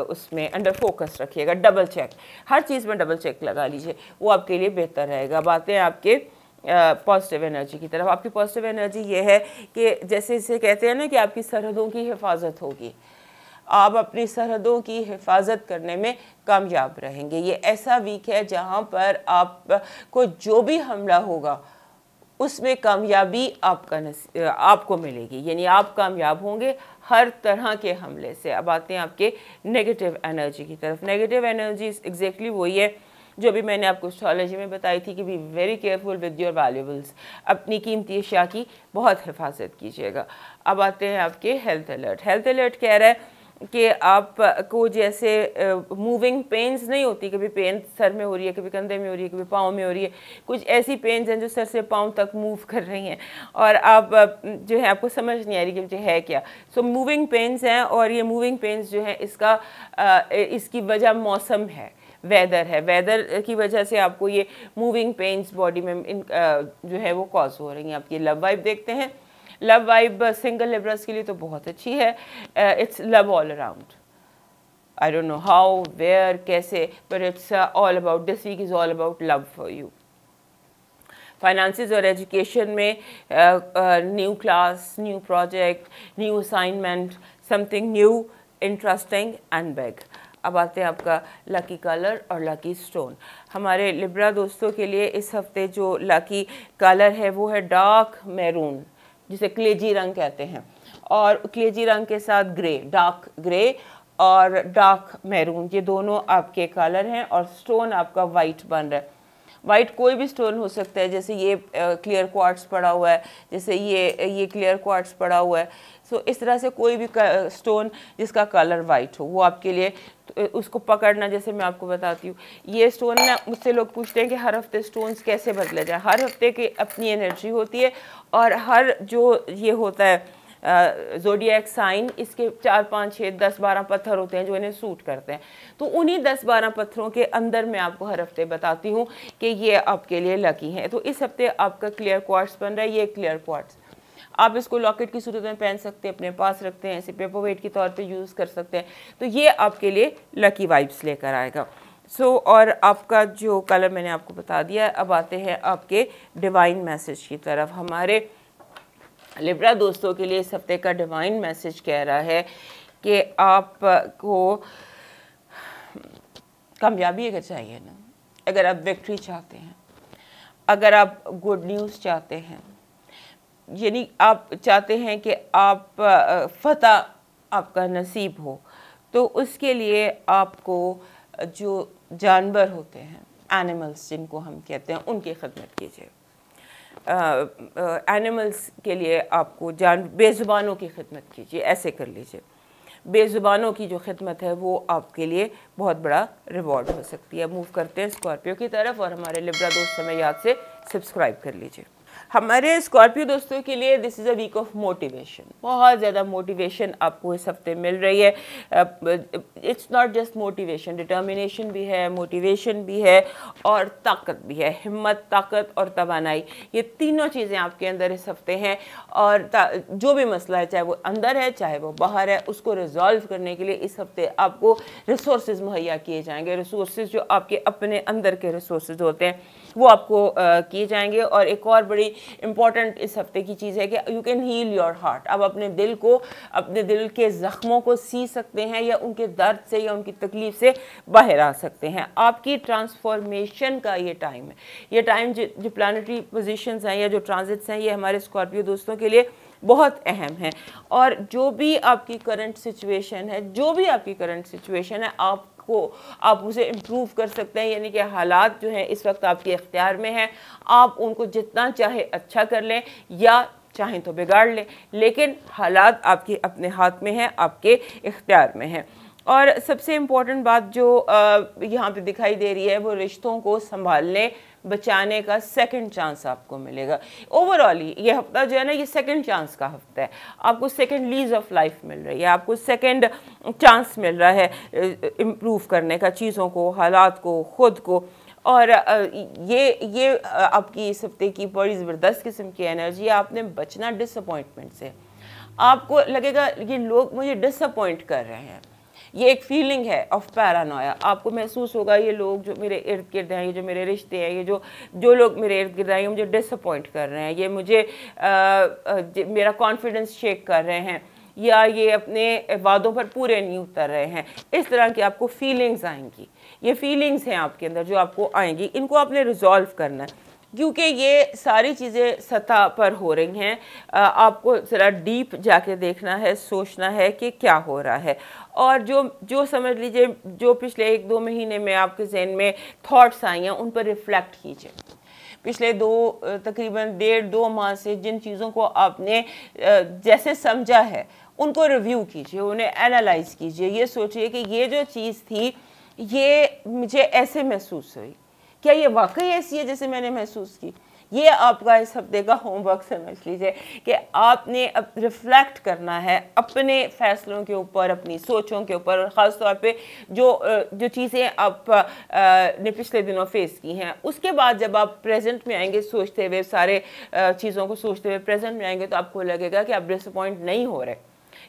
उसमें अंडर फोकस रखिएगा। डबल चेक, हर चीज़ में डबल चेक लगा लीजिए, वो आपके लिए बेहतर रहेगा। बातें आपके पॉजिटिव एनर्जी की तरफ। आपकी पॉजिटिव एनर्जी ये है कि जैसे इसे कहते हैं ना कि आपकी सरहदों की हिफाजत होगी, आप अपनी सरहदों की हिफाजत करने में कामयाब रहेंगे। ये ऐसा वीक है जहाँ पर आपको जो भी हमला होगा उसमें कामयाबी आपको मिलेगी, यानी आप कामयाब होंगे हर तरह के हमले से। अब आते हैं आपके नेगेटिव एनर्जी की तरफ। नेगेटिव एनर्जी एग्जैक्टली वही है जो भी मैंने आपको एस्ट्रोलॉजी में बताई थी कि be very careful with your valuables, अपनी कीमती अशिया की बहुत हिफाजत कीजिएगा। अब आते हैं आपके हेल्थ अलर्ट। हेल्थ अलर्ट कह रहा है कि आपको जैसे मूविंग पेन्स नहीं होती, कभी पेन सर में हो रही है, कभी कंधे में हो रही है, कभी पाँव में हो रही है, कुछ ऐसी पेन्स हैं जो सर से पाँव तक मूव कर रही हैं और आप जो है आपको समझ नहीं आ रही कि मुझे है क्या। सो मूविंग पेन्स हैं और ये मूविंग पेन्स जो है इसकी वजह मौसम है, वेदर है। वेदर की वजह से आपको ये मूविंग पेन्स बॉडी में जो है वो कॉज हो रही हैं। आप ये लव वाइब देखते हैं, लव वाइब सिंगल लिब्रास के लिए तो बहुत अच्छी है। It's love all around, I don't know how where कैसे, but it's all about, this week is all about love for you. Finances और एजुकेशन में new class, new project, new assignment, something new, interesting and big. अब आते हैं आपका lucky colour और lucky stone. हमारे Libra दोस्तों के लिए इस हफ्ते जो लकी कलर है वो है डार्क मैरून, जिसे क्लेजी रंग कहते हैं, और क्लेजी रंग के साथ ग्रे, डार्क ग्रे और डार्क मैरून, ये दोनों आपके कलर हैं। और स्टोन आपका वाइट बन रहा है। वाइट कोई भी स्टोन हो सकता है, जैसे ये क्लियर क्वार्ट्स पड़ा हुआ है, जैसे ये क्लियर क्वार्ट्स पड़ा हुआ है। सो इस तरह से कोई भी स्टोन जिसका कलर वाइट हो वो आपके लिए, उसको पकड़ना, जैसे मैं आपको बताती हूँ। ये स्टोन ना, मुझसे लोग पूछते हैं कि हर हफ्ते स्टोन्स कैसे बदले जाए। हर हफ्ते की अपनी एनर्जी होती है और हर जो ये होता है ज़ोडिएक साइन, इसके 4, 5, 6, 10, 12 पत्थर होते हैं जो इन्हें सूट करते हैं। तो उन्हीं 10-12 पत्थरों के अंदर मैं आपको हर हफ्ते बताती हूँ कि ये आपके लिए लकी है। तो इस हफ्ते आपका क्लियर क्वार्ट्स बन रहा है, ये क्लियर क्वार्ट्स आप इसको लॉकेट की सूरत में पहन सकते हैं, अपने पास रखते हैं, ऐसे पेपर वेट के तौर पे यूज़ कर सकते हैं। तो ये आपके लिए लकी वाइब्स लेकर आएगा। और आपका जो कलर मैंने आपको बता दिया है। अब आते हैं आपके डिवाइन मैसेज की तरफ। हमारे लिब्रा दोस्तों के लिए इस हफ्ते का डिवाइन मैसेज कह रहा है कि आपको कामयाबी अगर चाहिए ना, अगर आप विक्ट्री चाहते हैं, अगर आप गुड न्यूज़ चाहते हैं, यानी आप चाहते हैं कि आप फतह आपका नसीब हो, तो उसके लिए आपको जो जानवर होते हैं, एनिमल्स जिनको हम कहते हैं, उनकी खिदमत कीजिए। एनिमल्स के लिए आपको बेज़ुबानों की खिदमत कीजिए, ऐसे कर लीजिए। बेज़ुबानों की जो खिदमत है वो आपके लिए बहुत बड़ा रिवॉर्ड हो सकती है। मूव करते हैं स्कॉर्पियो की तरफ और हमारे लिब्रा दोस्त हमें याद से सब्सक्राइब कर लीजिए। हमारे स्कॉर्पियो दोस्तों के लिए this is a week of motivation. बहुत ज़्यादा मोटिवेशन आपको इस हफ्ते मिल रही है। It's not just motivation, determination भी है, मोटिवेशन भी है और ताकत भी है। हिम्मत, ताकत और तवानाई, ये तीनों चीज़ें आपके अंदर इस हफ्ते हैं। और जो भी मसला है, चाहे वो अंदर है चाहे वो बाहर है, उसको रिजॉल्व करने के लिए इस हफ्ते आपको रिसोर्सेज मुहैया किए जाएंगे। रिसोर्सेज जो आपके अपने अंदर के रिसोर्सेज होते हैं वो आपको किए जाएंगे। और एक और बड़ी इम्पॉर्टेंट इस हफ्ते की चीज़ है कि you can heal your heart. अब अपने दिल को, अपने दिल के ज़ख्मों को सी सकते हैं या उनके दर्द से या उनकी तकलीफ से बाहर आ सकते हैं। आपकी ट्रांसफॉर्मेशन का ये टाइम है। ये टाइम जो प्लानिटरी पोजीशंस हैं या जो ट्रांजिट्स हैं, ये हमारे स्कॉर्पियो दोस्तों के लिए बहुत अहम है। और जो भी आपकी करंट सिचुएशन है, आप उसे इम्प्रूव कर सकते हैं। यानी कि हालात जो हैं इस वक्त आपके इख्तियार में हैं, आप उनको जितना चाहे अच्छा कर लें या चाहें तो बिगाड़ लें, लेकिन हालात आपके अपने हाथ में हैं, आपके इख्तियार में हैं। और सबसे इम्पोर्टेंट बात जो यहाँ पे दिखाई दे रही है वो रिश्तों को संभालने बचाने का सेकंड चांस आपको मिलेगा। ओवरऑल ये हफ्ता जो है ना, ये सेकंड चांस का हफ्ता है। आपको सेकंड लीज ऑफ लाइफ मिल रही है, आपको सेकंड चांस मिल रहा है इम्प्रूव करने का, चीज़ों को, हालात को, ख़ुद को। और ये आपकी इस हफ्ते की बड़ी ज़बरदस्त किस्म की एनर्जी है। आपने बचना डिसअपॉइंटमेंट से। आपको लगेगा ये लोग मुझे डिसअपॉइंट कर रहे हैं, ये एक फीलिंग है ऑफ पैरानोया। आपको महसूस होगा ये लोग जो मेरे इर्द गिर्द हैं, ये जो मेरे रिश्ते हैं, ये जो लोग मेरे इर्द गिर्द हैं, ये मुझे डिसअपॉइंट कर रहे हैं, ये मुझे मेरा कॉन्फिडेंस शेक कर रहे हैं, या ये अपने वादों पर पूरे नहीं उतर रहे हैं। इस तरह की आपको फीलिंग्स आएंगी। ये फीलिंग्स हैं आपके अंदर जो आपको आएंगी, इनको आपने रिजॉल्व करना है। क्योंकि ये सारी चीज़ें सतह पर हो रही हैं, आपको ज़रा डीप जाके देखना है, सोचना है कि क्या हो रहा है। और जो समझ लीजिए जो पिछले 1-2 महीने में आपके जहन में थॉट्स आई हैं उन पर रिफ्लेक्ट कीजिए। पिछले तकरीबन 1.5-2 माह से जिन चीज़ों को आपने जैसे समझा है उनको रिव्यू कीजिए, उन्हें एनालाइज कीजिए। ये सोचिए कि ये जो चीज़ थी ये मुझे ऐसे महसूस हुई, क्या ये वाकई ऐसी है जैसे मैंने महसूस की? ये आपका इस हफ्ते का होमवर्क समझ लीजिए कि आपने अब रिफ्लेक्ट करना है अपने फैसलों के ऊपर, अपनी सोचों के ऊपर, और ख़ास तौर पे जो चीज़ें आप ने पिछले दिनों फेस की हैं। उसके बाद जब आप प्रेजेंट में आएंगे, सोचते हुए सारे चीज़ों को सोचते हुए प्रेजेंट में आएंगे, तो आपको लगेगा कि आप डिसअपॉइंट नहीं हो रहे।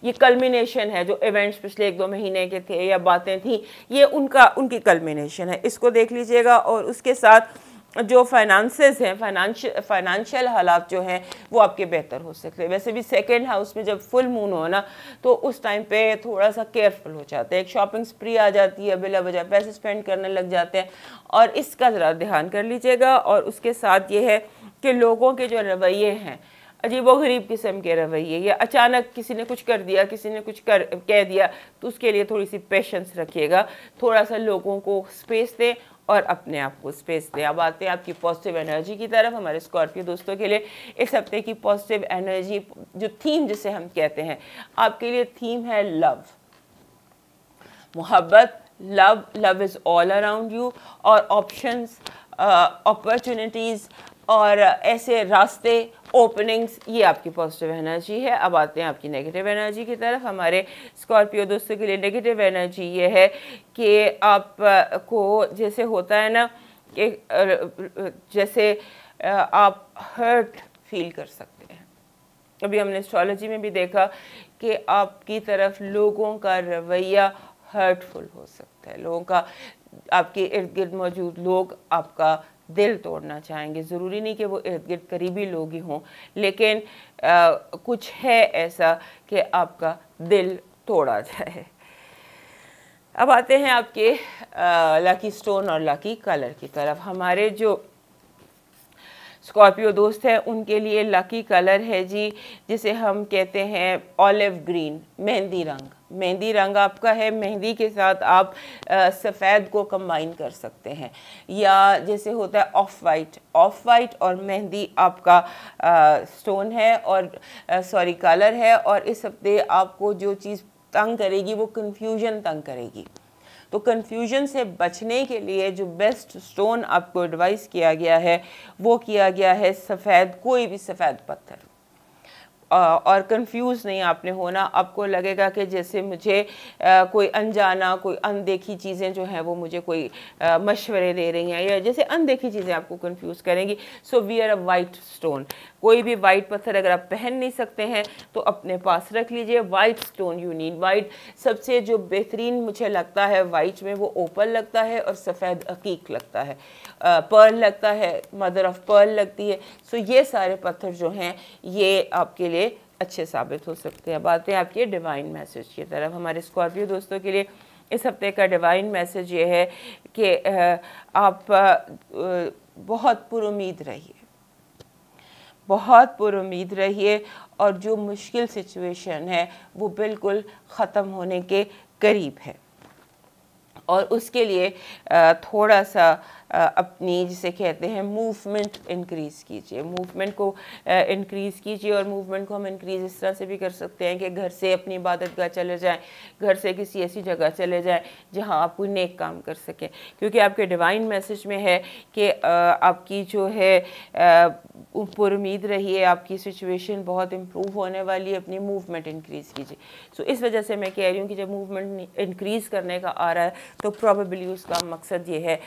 ये कल्मिनेशन है, जो इवेंट्स पिछले 1-2 महीने के थे या बातें थी, ये उनकी कल्मिनेशन है। इसको देख लीजिएगा। और उसके साथ जो फाइनेंसेस हैं, फाइनेंशियल हालात जो हैं वो आपके बेहतर हो सकते हैं। वैसे भी सेकंड हाउस में जब फुल मून हो ना, तो उस टाइम पे थोड़ा सा केयरफुल हो जाते हैं, एक शॉपिंग स्प्री आ जाती है, बिला वजह पैसे स्पेंड करने लग जाते हैं, और इसका ज़रा ध्यान कर लीजिएगा। और उसके साथ ये है कि लोगों के जो रवैये हैं, अजीबोगरीब किस्म के रवैये, या अचानक किसी ने कुछ कर दिया, किसी ने कुछ कह दिया, तो उसके लिए थोड़ी सी पेशेंस रखिएगा, थोड़ा सा लोगों को स्पेस दें और अपने आप को स्पेस दें। अब आते हैं आपकी पॉजिटिव एनर्जी की तरफ। हमारे स्कॉर्पियो दोस्तों के लिए इस हफ्ते की पॉजिटिव एनर्जी, जो थीम जिसे हम कहते हैं, आपके लिए थीम है लव, मोहब्बत, love is all around you, और ऑप्शंस, अपॉर्चुनिटीज़ और ऐसे रास्ते, ओपनिंग्स, ये आपकी पॉजिटिव एनर्जी है। अब आते हैं आपकी नेगेटिव एनर्जी की तरफ। हमारे स्कॉर्पियो दोस्तों के लिए नेगेटिव एनर्जी ये है कि आपको जैसे होता है ना कि जैसे आप हर्ट फील कर सकते हैं। अभी हमने एस्ट्रोलॉजी में भी देखा कि आपकी तरफ लोगों का रवैया हर्टफुल हो सकता है। लोगों का, आपके इर्द गिर्द मौजूद लोग आपका दिल तोड़ना चाहेंगे। ज़रूरी नहीं कि वो इर्द गिर्द करीबी लोग ही हों, लेकिन कुछ है ऐसा कि आपका दिल तोड़ा जाए। अब आते हैं आपके लकी स्टोन और लकी कलर की तरफ। हमारे जो स्कॉर्पियो दोस्त हैं उनके लिए लकी कलर है जी, जिसे हम कहते हैं ऑलिव ग्रीन, मेहंदी रंग। मेहंदी रंग आपका है। मेहंदी के साथ आप सफ़ेद को कंबाइन कर सकते हैं, या जैसे होता है ऑफ वाइट और मेहंदी आपका स्टोन है और सॉरी कलर है। और इस हफ्ते आपको जो चीज़ तंग करेगी वो कन्फ्यूजन तंग करेगी। तो कन्फ्यूजन से बचने के लिए जो बेस्ट स्टोन आपको एडवाइस किया गया है वो किया गया है सफ़ेद, कोई भी सफ़ेद पत्थर। और कंफ्यूज नहीं आपने होना। आपको लगेगा कि जैसे मुझे कोई अनजाना, कोई अनदेखी चीज़ें जो हैं वो मुझे कोई मशवरे दे रही हैं, या जैसे अनदेखी चीज़ें आपको कंफ्यूज करेंगी। सो वियर अ वाइट स्टोन। कोई भी वाइट पत्थर अगर आप पहन नहीं सकते हैं तो अपने पास रख लीजिए। White stone you need. White सबसे जो बेहतरीन मुझे लगता है वाइट में, वो ओपल लगता है और सफ़ेद अकीक लगता है, पर्ल लगता है, मदर ऑफ पर्ल लगती है। सो ये सारे पत्थर जो हैं ये आपके लिए अच्छे साबित हो सकते हैं। बातें आपके डिवाइन मैसेज की तरफ। हमारे स्कॉर्पियो दोस्तों के लिए इस हफ्ते का डिवाइन मैसेज ये है कि आप बहुत पुरुमीद रहिए, बहुत पुरुमीद रहिए, और जो मुश्किल सिचुएशन है वो बिल्कुल ख़त्म होने के करीब है। और उसके लिए थोड़ा सा अपनी जिसे कहते हैं मूवमेंट इंक्रीज़ कीजिए, मूवमेंट को इंक्रीज़ कीजिए। और मूवमेंट को हम इंक्रीज़ इस तरह से भी कर सकते हैं कि घर से अपनी इबादत गाह चले जाएं, घर से किसी ऐसी जगह चले जाएं जहां आप कोई नेक काम कर सकें, क्योंकि आपके डिवाइन मैसेज में है कि आपकी जो है पुरुमीद रहिए, आपकी सिचुएशन बहुत इम्प्रूव होने वाली है, अपनी मूवमेंट इंक्रीज़ कीजिए। सो इस वजह से मैं कह रही हूँ कि जब मूवमेंट इंक्रीज़ करने का आ रहा है तो प्रॉबेबली उसका मकसद ये है,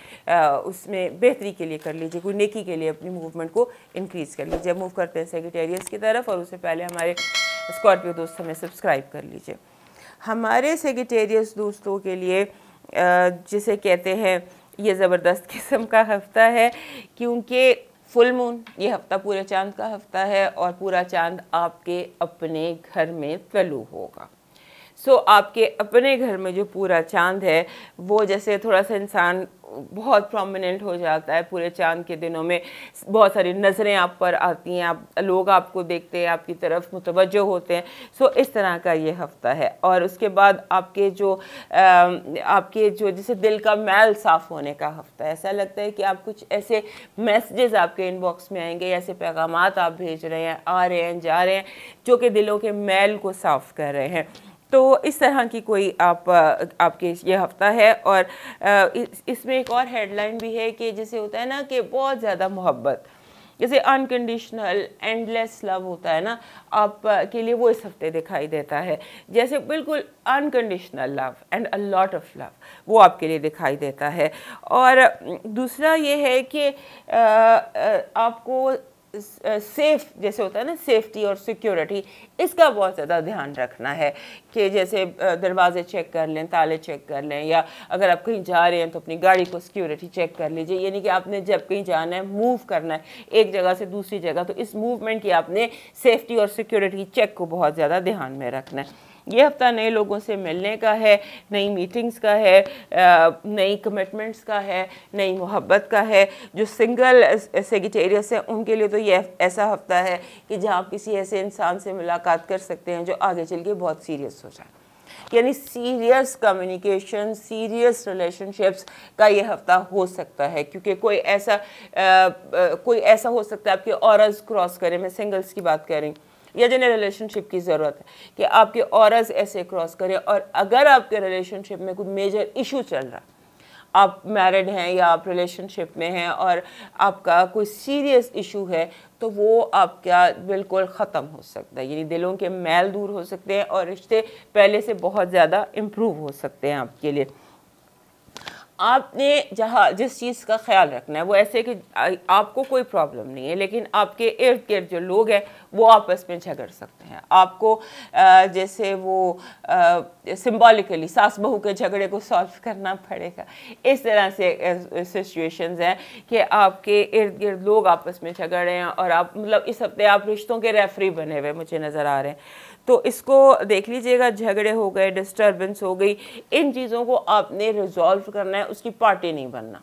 उसमें बेहतरी के लिए कर लीजिए, कोई नेकी के लिए अपनी मूवमेंट को इंक्रीज़ कर लीजिए। मूव करते हैं सेगिटेरियस की तरफ, और उससे पहले हमारे स्कॉर्पियो दोस्त हमें सब्सक्राइब कर लीजिए। हमारे सेगिटेरियस दोस्तों के लिए जिसे कहते हैं ये ज़बरदस्त किस्म का हफ्ता है, क्योंकि फुल मून ये हफ्ता पूरे चांद का हफ्ता है और पूरा चांद आपके अपने घर में तलू होगा। सो आपके अपने घर में जो पूरा चांद है वो जैसे थोड़ा सा इंसान बहुत प्रोमिनेंट हो जाता है पूरे चांद के दिनों में, बहुत सारी नज़रें आप पर आती हैं, आप लोग आपको देखते हैं, आपकी तरफ मुतवज्जो होते हैं। सो इस तरह का ये हफ़्ता है। और उसके बाद आपके जो जैसे दिल का मैल साफ़ होने का हफ़्ता है। ऐसा लगता है कि आप कुछ ऐसे मैसेजेस आपके इनबॉक्स में आएंगे, ऐसे पैगामात आप भेज रहे हैं, आ रहे हैं, जा रहे हैं, जो कि दिलों के मैल को साफ़ कर रहे हैं। तो इस तरह की कोई आपके ये हफ़्ता है। और इसमें एक और हेडलाइन भी है कि जैसे होता है ना कि बहुत ज़्यादा मोहब्बत, जैसे अनकंडीशनल एंडलेस लव होता है ना, आप के लिए वो इस हफ्ते दिखाई देता है। जैसे बिल्कुल unconditional love and a lot of love वो आपके लिए दिखाई देता है। और दूसरा ये है कि आपको सेफ जैसे होता है ना, सेफ्टी और सिक्योरिटी, इसका बहुत ज़्यादा ध्यान रखना है कि जैसे दरवाजे चेक कर लें, ताले चेक कर लें, या अगर आप कहीं जा रहे हैं तो अपनी गाड़ी को सिक्योरिटी चेक कर लीजिए। यानी कि आपने जब कहीं जाना है, मूव करना है एक जगह से दूसरी जगह, तो इस मूवमेंट की आपने सेफ्टी और सिक्योरिटी चेक को बहुत ज़्यादा ध्यान में रखना है। ये हफ्ता नए लोगों से मिलने का है, नई मीटिंग्स का है, नई कमिटमेंट्स का है, नई मोहब्बत का है। जो सिंगल सेजिटेरियस है उनके लिए तो ये ऐसा हफ्ता है कि जहाँ आप किसी ऐसे इंसान से मुलाकात कर सकते हैं जो आगे चल के बहुत सीरियस हो जाए। यानी सीरियस कम्युनिकेशन, सीरियस रिलेशनशिप्स का ये हफ्ता हो सकता है, क्योंकि कोई ऐसा हो सकता है आपके ऑरस क्रॉस करें। मैं सिंगल्स की बात कर रही हूँ, या जिन्हें रिलेशनशिप की ज़रूरत है, कि आपके ऑरस ऐसे क्रॉस करें। और अगर आपके रिलेशनशिप में कोई मेजर इशू चल रहा है, आप मैरिड हैं या आप रिलेशनशिप में हैं और आपका कोई सीरियस इशू है, तो वो आपका बिल्कुल ख़त्म हो सकता है। यानी दिलों के मैल दूर हो सकते हैं और रिश्ते पहले से बहुत ज़्यादा इम्प्रूव हो सकते हैं आपके लिए। आपने जिस चीज़ का ख्याल रखना है वो ऐसे कि आपको कोई प्रॉब्लम नहीं है, लेकिन आपके इर्द गिर्द जो लोग हैं वो आपस में झगड़ सकते हैं। आपको जैसे वो सिंबॉलिकली सास बहू के झगड़े को सॉल्व करना पड़ेगा। इस तरह से सिचुएशंस हैं कि आपके इर्द गिर्द लोग आपस में झगड़ रहे हैं और आप मतलब इस हफ्ते आप रिश्तों के रेफरी बने हुए मुझे नज़र आ रहे हैं। तो इसको देख लीजिएगा, झगड़े हो गए, डिस्टर्बेंस हो गई, इन चीज़ों को आपने रिजॉल्व करना है, उसकी पार्टी नहीं बनना।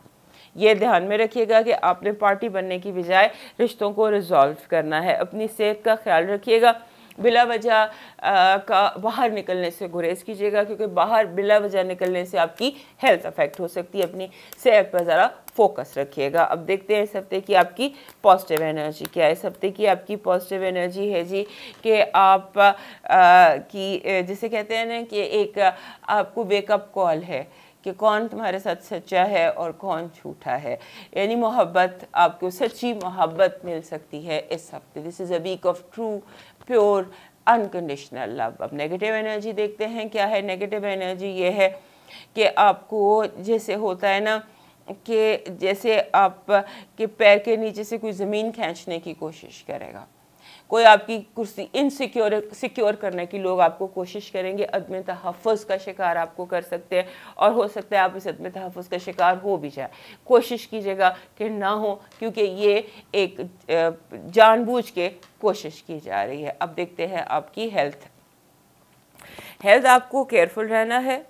ये ध्यान में रखिएगा कि आपने पार्टी बनने की बजाय रिश्तों को रिजॉल्व करना है। अपनी सेहत का ख्याल रखिएगा, बिला वजह का बाहर निकलने से गुरेज कीजिएगा, क्योंकि बाहर बिला वजह निकलने से आपकी हेल्थ अफेक्ट हो सकती है। अपनी सेहत पर ज़रा फोकस रखिएगा। अब देखते हैं इस हफ्ते की आपकी पॉजिटिव एनर्जी क्या है। इस हफ्ते की आपकी पॉजिटिव एनर्जी है जी कि आप की जिसे कहते हैं ना कि एक आपको वेकअप कॉल है कि कौन तुम्हारे साथ सच्चा है और कौन झूठा है। यानी मोहब्बत, आपको सच्ची मोहब्बत मिल सकती है इस हफ्ते। This is a week of true pure unconditional love. अब नेगेटिव एनर्जी देखते हैं क्या है। नेगेटिव एनर्जी ये है कि आपको जैसे होता है ना कि जैसे आप के पैर के नीचे से कोई ज़मीन खींचने की कोशिश करेगा, कोई आपकी कुर्सी सिक्योर करने की लोग आपको कोशिश करेंगे। अदम तहफ़्फ़ुज़ का शिकार आपको कर सकते हैं और हो सकता है आप इस अदम तहफ़्फ़ुज़ का शिकार हो भी जाए। कोशिश कीजिएगा कि ना हो, क्योंकि ये एक जानबूझ के कोशिश की जा रही है। अब देखते हैं आपकी हेल्थ आपको केयरफुल रहना है,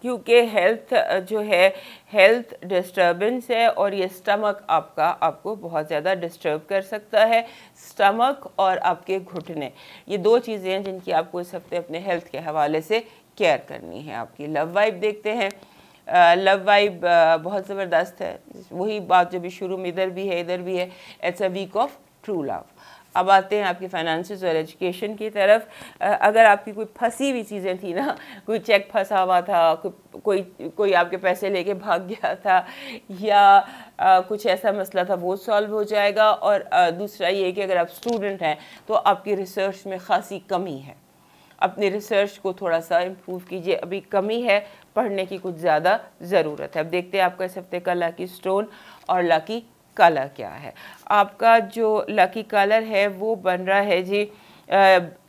क्योंकि हेल्थ जो है हेल्थ डिस्टर्बेंस है और ये स्टमक आपको बहुत ज़्यादा डिस्टर्ब कर सकता है। स्टमक और आपके घुटने, ये दो चीज़ें हैं जिनकी आपको इस हफ्ते अपने हेल्थ के हवाले से केयर करनी है। आपकी लव वाइब देखते हैं। लव वाइब बहुत ज़बरदस्त है। वही बात जो भी शुरू में इधर भी है इधर भी है। It's a week of true love. अब आते हैं आपकी फाइनेंसेस और एजुकेशन की तरफ। अगर आपकी कोई फंसी हुई चीज़ें थी ना, कोई चेक फंसा हुआ था, कोई आपके पैसे लेके भाग गया था, या कुछ ऐसा मसला था, वो सॉल्व हो जाएगा। और दूसरा ये कि अगर आप स्टूडेंट हैं तो आपकी रिसर्च में ख़ासी कमी है, अपनी रिसर्च को थोड़ा सा इम्प्रूव कीजिए। अभी कमी है, पढ़ने की कुछ ज़्यादा ज़रूरत है। अब देखते हैं आपका इस हफ्ते का लकी स्टोन और लकी कलर क्या है। आपका जो लकी कलर है वो बन रहा है जी,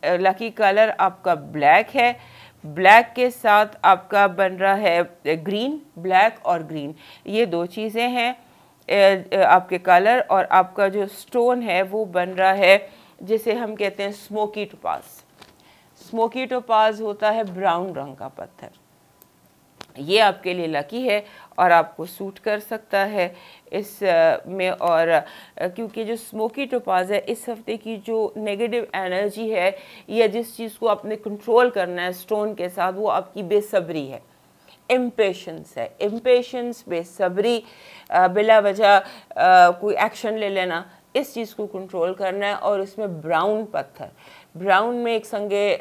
लकी कलर आपका ब्लैक है। ब्लैक के साथ आपका बन रहा है ग्रीन। ब्लैक और ग्रीन ये दो चीज़ें हैं आपके कलर। और आपका जो स्टोन है वो बन रहा है जिसे हम कहते हैं स्मोकी टोपाज। स्मोकी टोपाज होता है ब्राउन रंग का पत्थर। ये आपके लिए लकी है और आपको सूट कर सकता है इस में। और क्योंकि जो स्मोकी टोपाज है, इस हफ्ते की जो नेगेटिव एनर्जी है या जिस चीज़ को आपने कंट्रोल करना है स्टोन के साथ, वो आपकी बेसब्री है, इम्पेशंस है। इम्पेशंस, बेसब्री, बिला वजह कोई एक्शन ले लेना, इस चीज़ को कंट्रोल करना है। और उसमें ब्राउन पत्थर, ब्राउन में एक संगे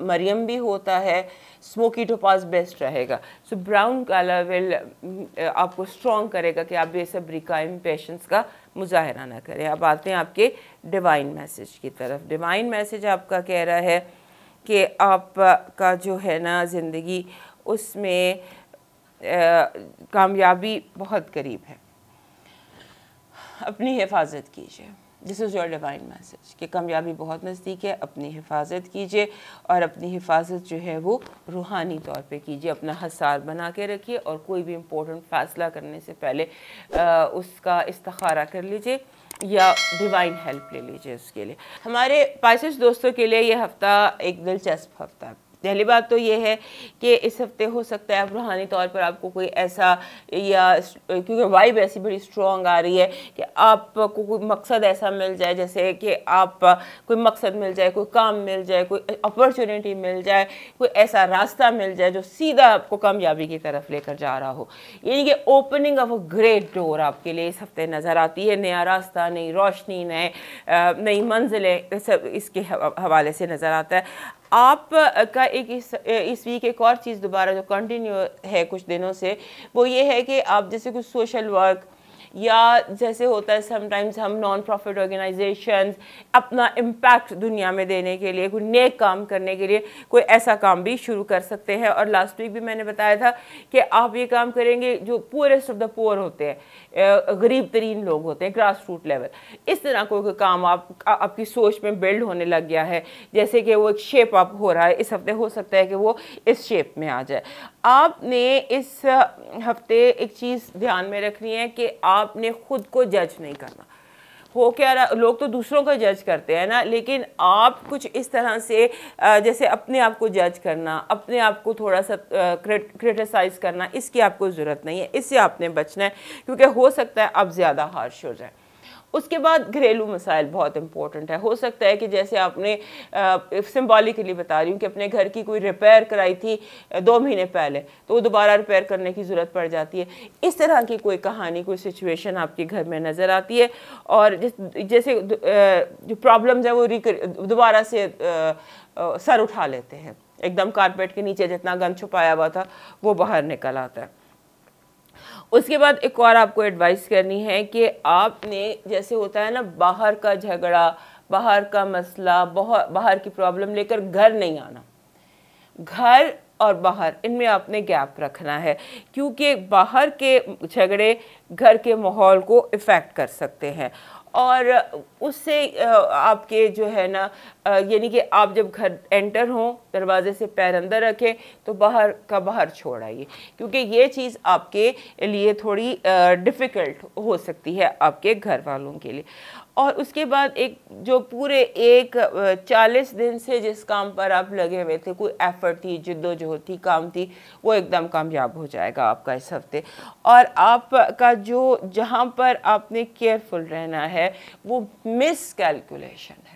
मरियम भी होता है, स्मोकी टोपाज बेस्ट रहेगा। सो ब्राउन कलर विल आपको स्ट्रॉन्ग करेगा कि आप बेसब्री का, इम्पेशंस का मुजाहरा ना करें। अब आते हैं आपके डिवाइन मैसेज की तरफ। डिवाइन मैसेज आपका कह रहा है कि आपका जो है ना ज़िंदगी, उसमें कामयाबी बहुत करीब है। अपनी हिफाजत कीजिए। This is your divine message कि कामयाबी बहुत नज़दीक है, अपनी हिफाजत कीजिए। और अपनी हिफाजत जो है वो रूहानी तौर पे कीजिए, अपना हसार बना के रखिए और कोई भी इम्पोर्टेंट फ़ैसला करने से पहले उसका इस्तिखारा कर लीजिए या डिवाइन हेल्प ले लीजिए उसके लिए। हमारे पाइसेस दोस्तों के लिए ये हफ़्ता एक दिलचस्प हफ़्ता है। पहली बात तो ये है कि इस हफ्ते हो सकता है आप रूहानी तौर पर आपको कोई ऐसा, या क्योंकि वाइब ऐसी बड़ी स्ट्रॉन्ग आ रही है कि आपको कोई मकसद ऐसा मिल जाए, जैसे कि आप कोई मकसद मिल जाए, कोई काम मिल जाए, कोई अपॉर्चुनिटी मिल जाए, कोई ऐसा रास्ता मिल जाए जो सीधा आपको कामयाबी की तरफ लेकर जा रहा हो। यानी कि opening of a great door आपके लिए इस हफ्ते नज़र आती है। नया रास्ता, नई रोशनी, नई मंजिलें, सब इसके हवाले से नज़र आता है। आप का एक इस वीक एक और चीज़ दोबारा जो कंटिन्यू है कुछ दिनों से, वो ये है कि आप जैसे कुछ सोशल वर्क, या जैसे होता है समटाइम्स हम नॉन प्रॉफिट ऑर्गेनाइजेशंस अपना इम्पैक्ट दुनिया में देने के लिए, कोई नेक काम करने के लिए कोई ऐसा काम भी शुरू कर सकते हैं। और लास्ट वीक भी मैंने बताया था कि आप ये काम करेंगे जो पुअरेस्ट ऑफ द पुअर होते हैं, गरीब तरीन लोग होते हैं, ग्रास रूट लेवल, इस तरह कोई काम आपकी सोच में बिल्ड होने लग गया है, जैसे कि वो एक शेप अप हो रहा है। इस हफ्ते हो सकता है कि वो इस शेप में आ जाए। आपने इस हफ्ते एक चीज़ ध्यान में रखनी है कि आपने खुद को जज नहीं करना। हो क्या रहा, लोग तो दूसरों को जज करते हैं ना, लेकिन आप कुछ इस तरह से जैसे अपने आप को जज करना, अपने आप को थोड़ा सा क्रिटिसाइज़ करना, इसकी आपको ज़रूरत नहीं है। इससे आपने बचना है क्योंकि हो सकता है आप ज़्यादा हार्श हो जाए। उसके बाद घरेलू मसाइल बहुत इंपॉर्टेंट है। हो सकता है कि जैसे आपने सिंबॉलिकली बता रही हूँ कि अपने घर की कोई रिपेयर कराई थी 2 महीने पहले, तो वो दोबारा रिपेयर करने की ज़रूरत पड़ जाती है। इस तरह की कोई कहानी, कोई सिचुएशन आपके घर में नज़र आती है और जैसे जो प्रॉब्लम्स है वो दोबारा से सर उठा लेते हैं, एकदम कारपेट के नीचे जितना गंद छुपाया हुआ था वो बाहर निकल आता है। उसके बाद एक और आपको एडवाइस करनी है कि आपने, जैसे होता है ना, बाहर का झगड़ा, बाहर का मसला, बाहर की प्रॉब्लम लेकर घर नहीं आना। घर और बाहर, इनमें आपने गैप रखना है क्योंकि बाहर के झगड़े घर के माहौल को इफ़ेक्ट कर सकते हैं और उससे आपके जो है ना, यानी कि आप जब घर एंटर हों, दरवाजे से पैर अंदर रखें तो बाहर का बाहर छोड़ आइए, क्योंकि ये चीज़ आपके लिए थोड़ी डिफ़िकल्ट हो सकती है आपके घर वालों के लिए। और उसके बाद एक जो पूरे 40 दिन से जिस काम पर आप लगे हुए थे, कोई एफर्ट थी, जिद्दोजहद थी, काम थी, वो एकदम कामयाब हो जाएगा आपका इस हफ्ते। और आपका जो जहाँ पर आपने केयरफुल रहना है वो मिस कैलकुलेशन है।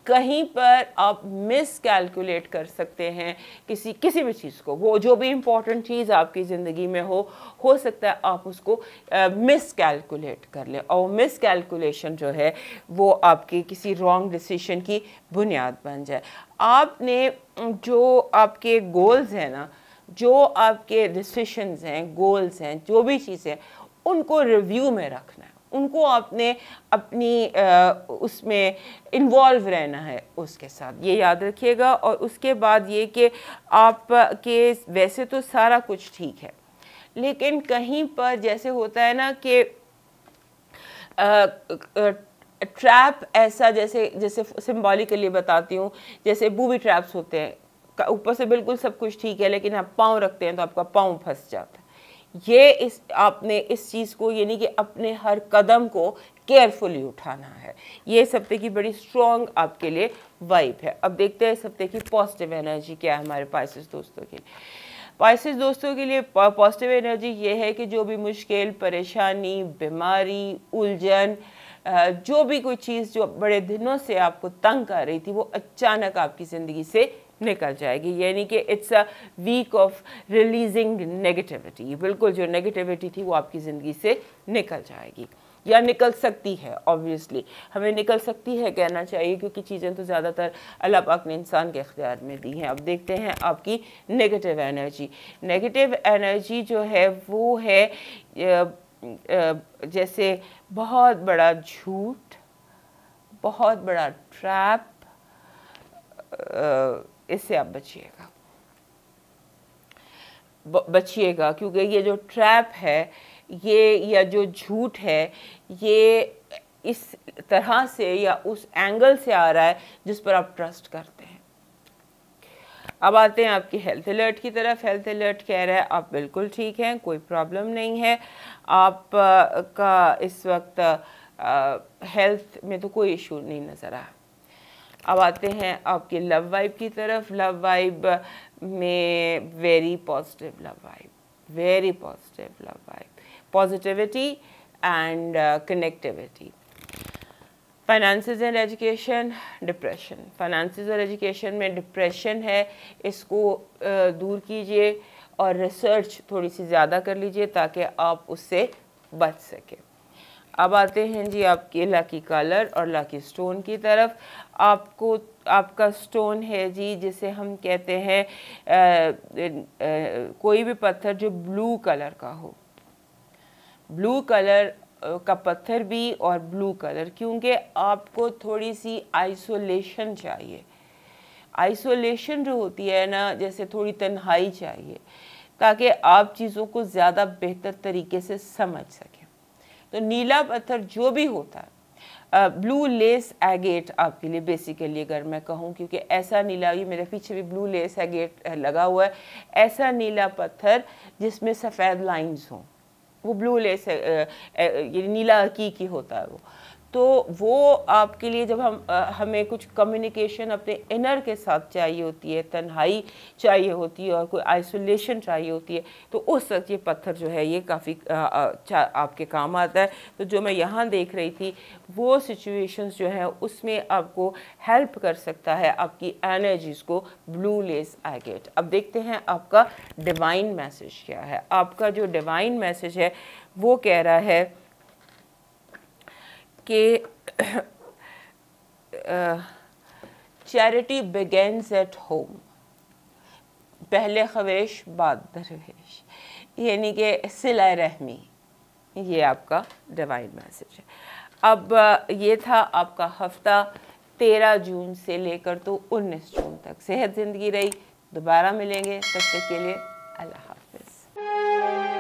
कहीं पर आप मिस कैलकुलेट कर सकते हैं किसी भी चीज़ को, वो जो भी इम्पोर्टेंट चीज़ आपकी ज़िंदगी में हो सकता है आप उसको मिस कैलकुलेट कर लें और मिस कैलकुलेशन जो है वो आपके किसी रॉन्ग डिसीजन की बुनियाद बन जाए। आपने जो आपके गोल्स हैं ना, जो आपके डिसीशंस हैं, गोल्स हैं, जो भी चीज़ें, उनको रिव्यू में रखना है, उनको आपने अपनी उसमें इन्वॉल्व रहना है उसके साथ, ये याद रखिएगा। और उसके बाद ये कि आपके वैसे तो सारा कुछ ठीक है, लेकिन कहीं पर जैसे होता है ना कि ट्रैप ऐसा, जैसे सिंबॉलिकली बताती हूँ, जैसे बूबी ट्रैप्स होते हैं, ऊपर से बिल्कुल सब कुछ ठीक है लेकिन आप पाँव रखते हैं तो आपका पाँव फंस जाता है। ये इस आपने इस चीज़ को यानी कि अपने हर कदम को केयरफुली उठाना है। ये इस हफ्ते की बड़ी स्ट्रॉन्ग आपके लिए वाइब है। अब देखते हैं इस हफ्ते की पॉजिटिव एनर्जी क्या है हमारे पाइसेस दोस्तों के लिए। पाइसेस दोस्तों के लिए पॉजिटिव एनर्जी ये है कि जो भी मुश्किल, परेशानी, बीमारी, उलझन, जो भी कोई चीज़ जो बड़े दिनों से आपको तंग कर रही थी वो अचानक आपकी ज़िंदगी से निकल जाएगी। यानी कि it's a week of releasing negativity. बिल्कुल जो नेगेटिविटी थी वो आपकी ज़िंदगी से निकल जाएगी या निकल सकती है। ऑब्वियसली हमें निकल सकती है कहना चाहिए, क्योंकि चीज़ें तो ज़्यादातर अल्लाह पाक ने इंसान के इख्तियार में दी हैं। अब देखते हैं आपकी नेगेटिव एनर्जी। नेगेटिव एनर्जी जो है वो है जैसे बहुत बड़ा झूठ, बहुत बड़ा ट्रैप, इससे आप बचिएगा क्योंकि ये जो ट्रैप है ये या जो झूठ है ये इस तरह से या उस एंगल से आ रहा है जिस पर आप ट्रस्ट करते हैं। अब आते हैं आपकी हेल्थ अलर्ट की तरफ। हेल्थ अलर्ट कह रहा है आप बिल्कुल ठीक हैं, कोई प्रॉब्लम नहीं है, आप का इस वक्त हेल्थ में तो कोई इशू नहीं नज़र आ। अब आते हैं आपके लव वाइब की तरफ। लव वाइब में very positive love vibe, very positive love vibe, positivity and connectivity. Finances and education, depression. Finances और एजुकेशन में डिप्रेशन है, इसको दूर कीजिए और रिसर्च थोड़ी सी ज़्यादा कर लीजिए ताकि आप उससे बच सकें। अब आते हैं जी आपके लकी कलर और लकी स्टोन की तरफ। आपको आपका स्टोन है जी जिसे हम कहते हैं कोई भी पत्थर जो ब्लू कलर का हो, ब्लू कलर का पत्थर भी और ब्लू कलर, क्योंकि आपको थोड़ी सी आइसोलेशन चाहिए। आइसोलेशन जो होती है ना, जैसे थोड़ी तन्हाई चाहिए ताकि आप चीज़ों को ज़्यादा बेहतर तरीके से समझ सकें। तो नीला पत्थर जो भी होता है, ब्लू लेस एगेट आपके लिए बेसिकली अगर मैं कहूँ, क्योंकि ऐसा नीला, ये मेरे पीछे भी ब्लू लेस एगेट लगा हुआ है, ऐसा नीला पत्थर जिसमें सफ़ेद लाइंस हों, वो ब्लू लेस ये नीला हकीकी होता है वो। तो वो आपके लिए जब हमें कुछ कम्युनिकेशन अपने इनर के साथ चाहिए होती है, तन्हाई चाहिए होती है और कोई आइसोलेशन चाहिए होती है, तो उस वक्त ये पत्थर जो है ये काफ़ी आपके काम आता है। तो जो मैं यहाँ देख रही थी वो सिचुएशंस जो है उसमें आपको हेल्प कर सकता है आपकी एनर्जीज़ को ब्लू लेस एगेट। अब देखते हैं आपका डिवाइन मैसेज क्या है। आपका जो डिवाइन मैसेज है वो कह रहा है कि चैरिटी बिगेन्स एट होम, पहले ख्वेश बाद दरवेश, यानी कि सिला रहमी, ये आपका डिवाइन मैसेज है। अब ये था आपका हफ्ता 13 जून से लेकर तो 19 जून तक। सेहत ज़िंदगी रही, दोबारा मिलेंगे, तब तक के लिए अल्लाह हाफ़िज़।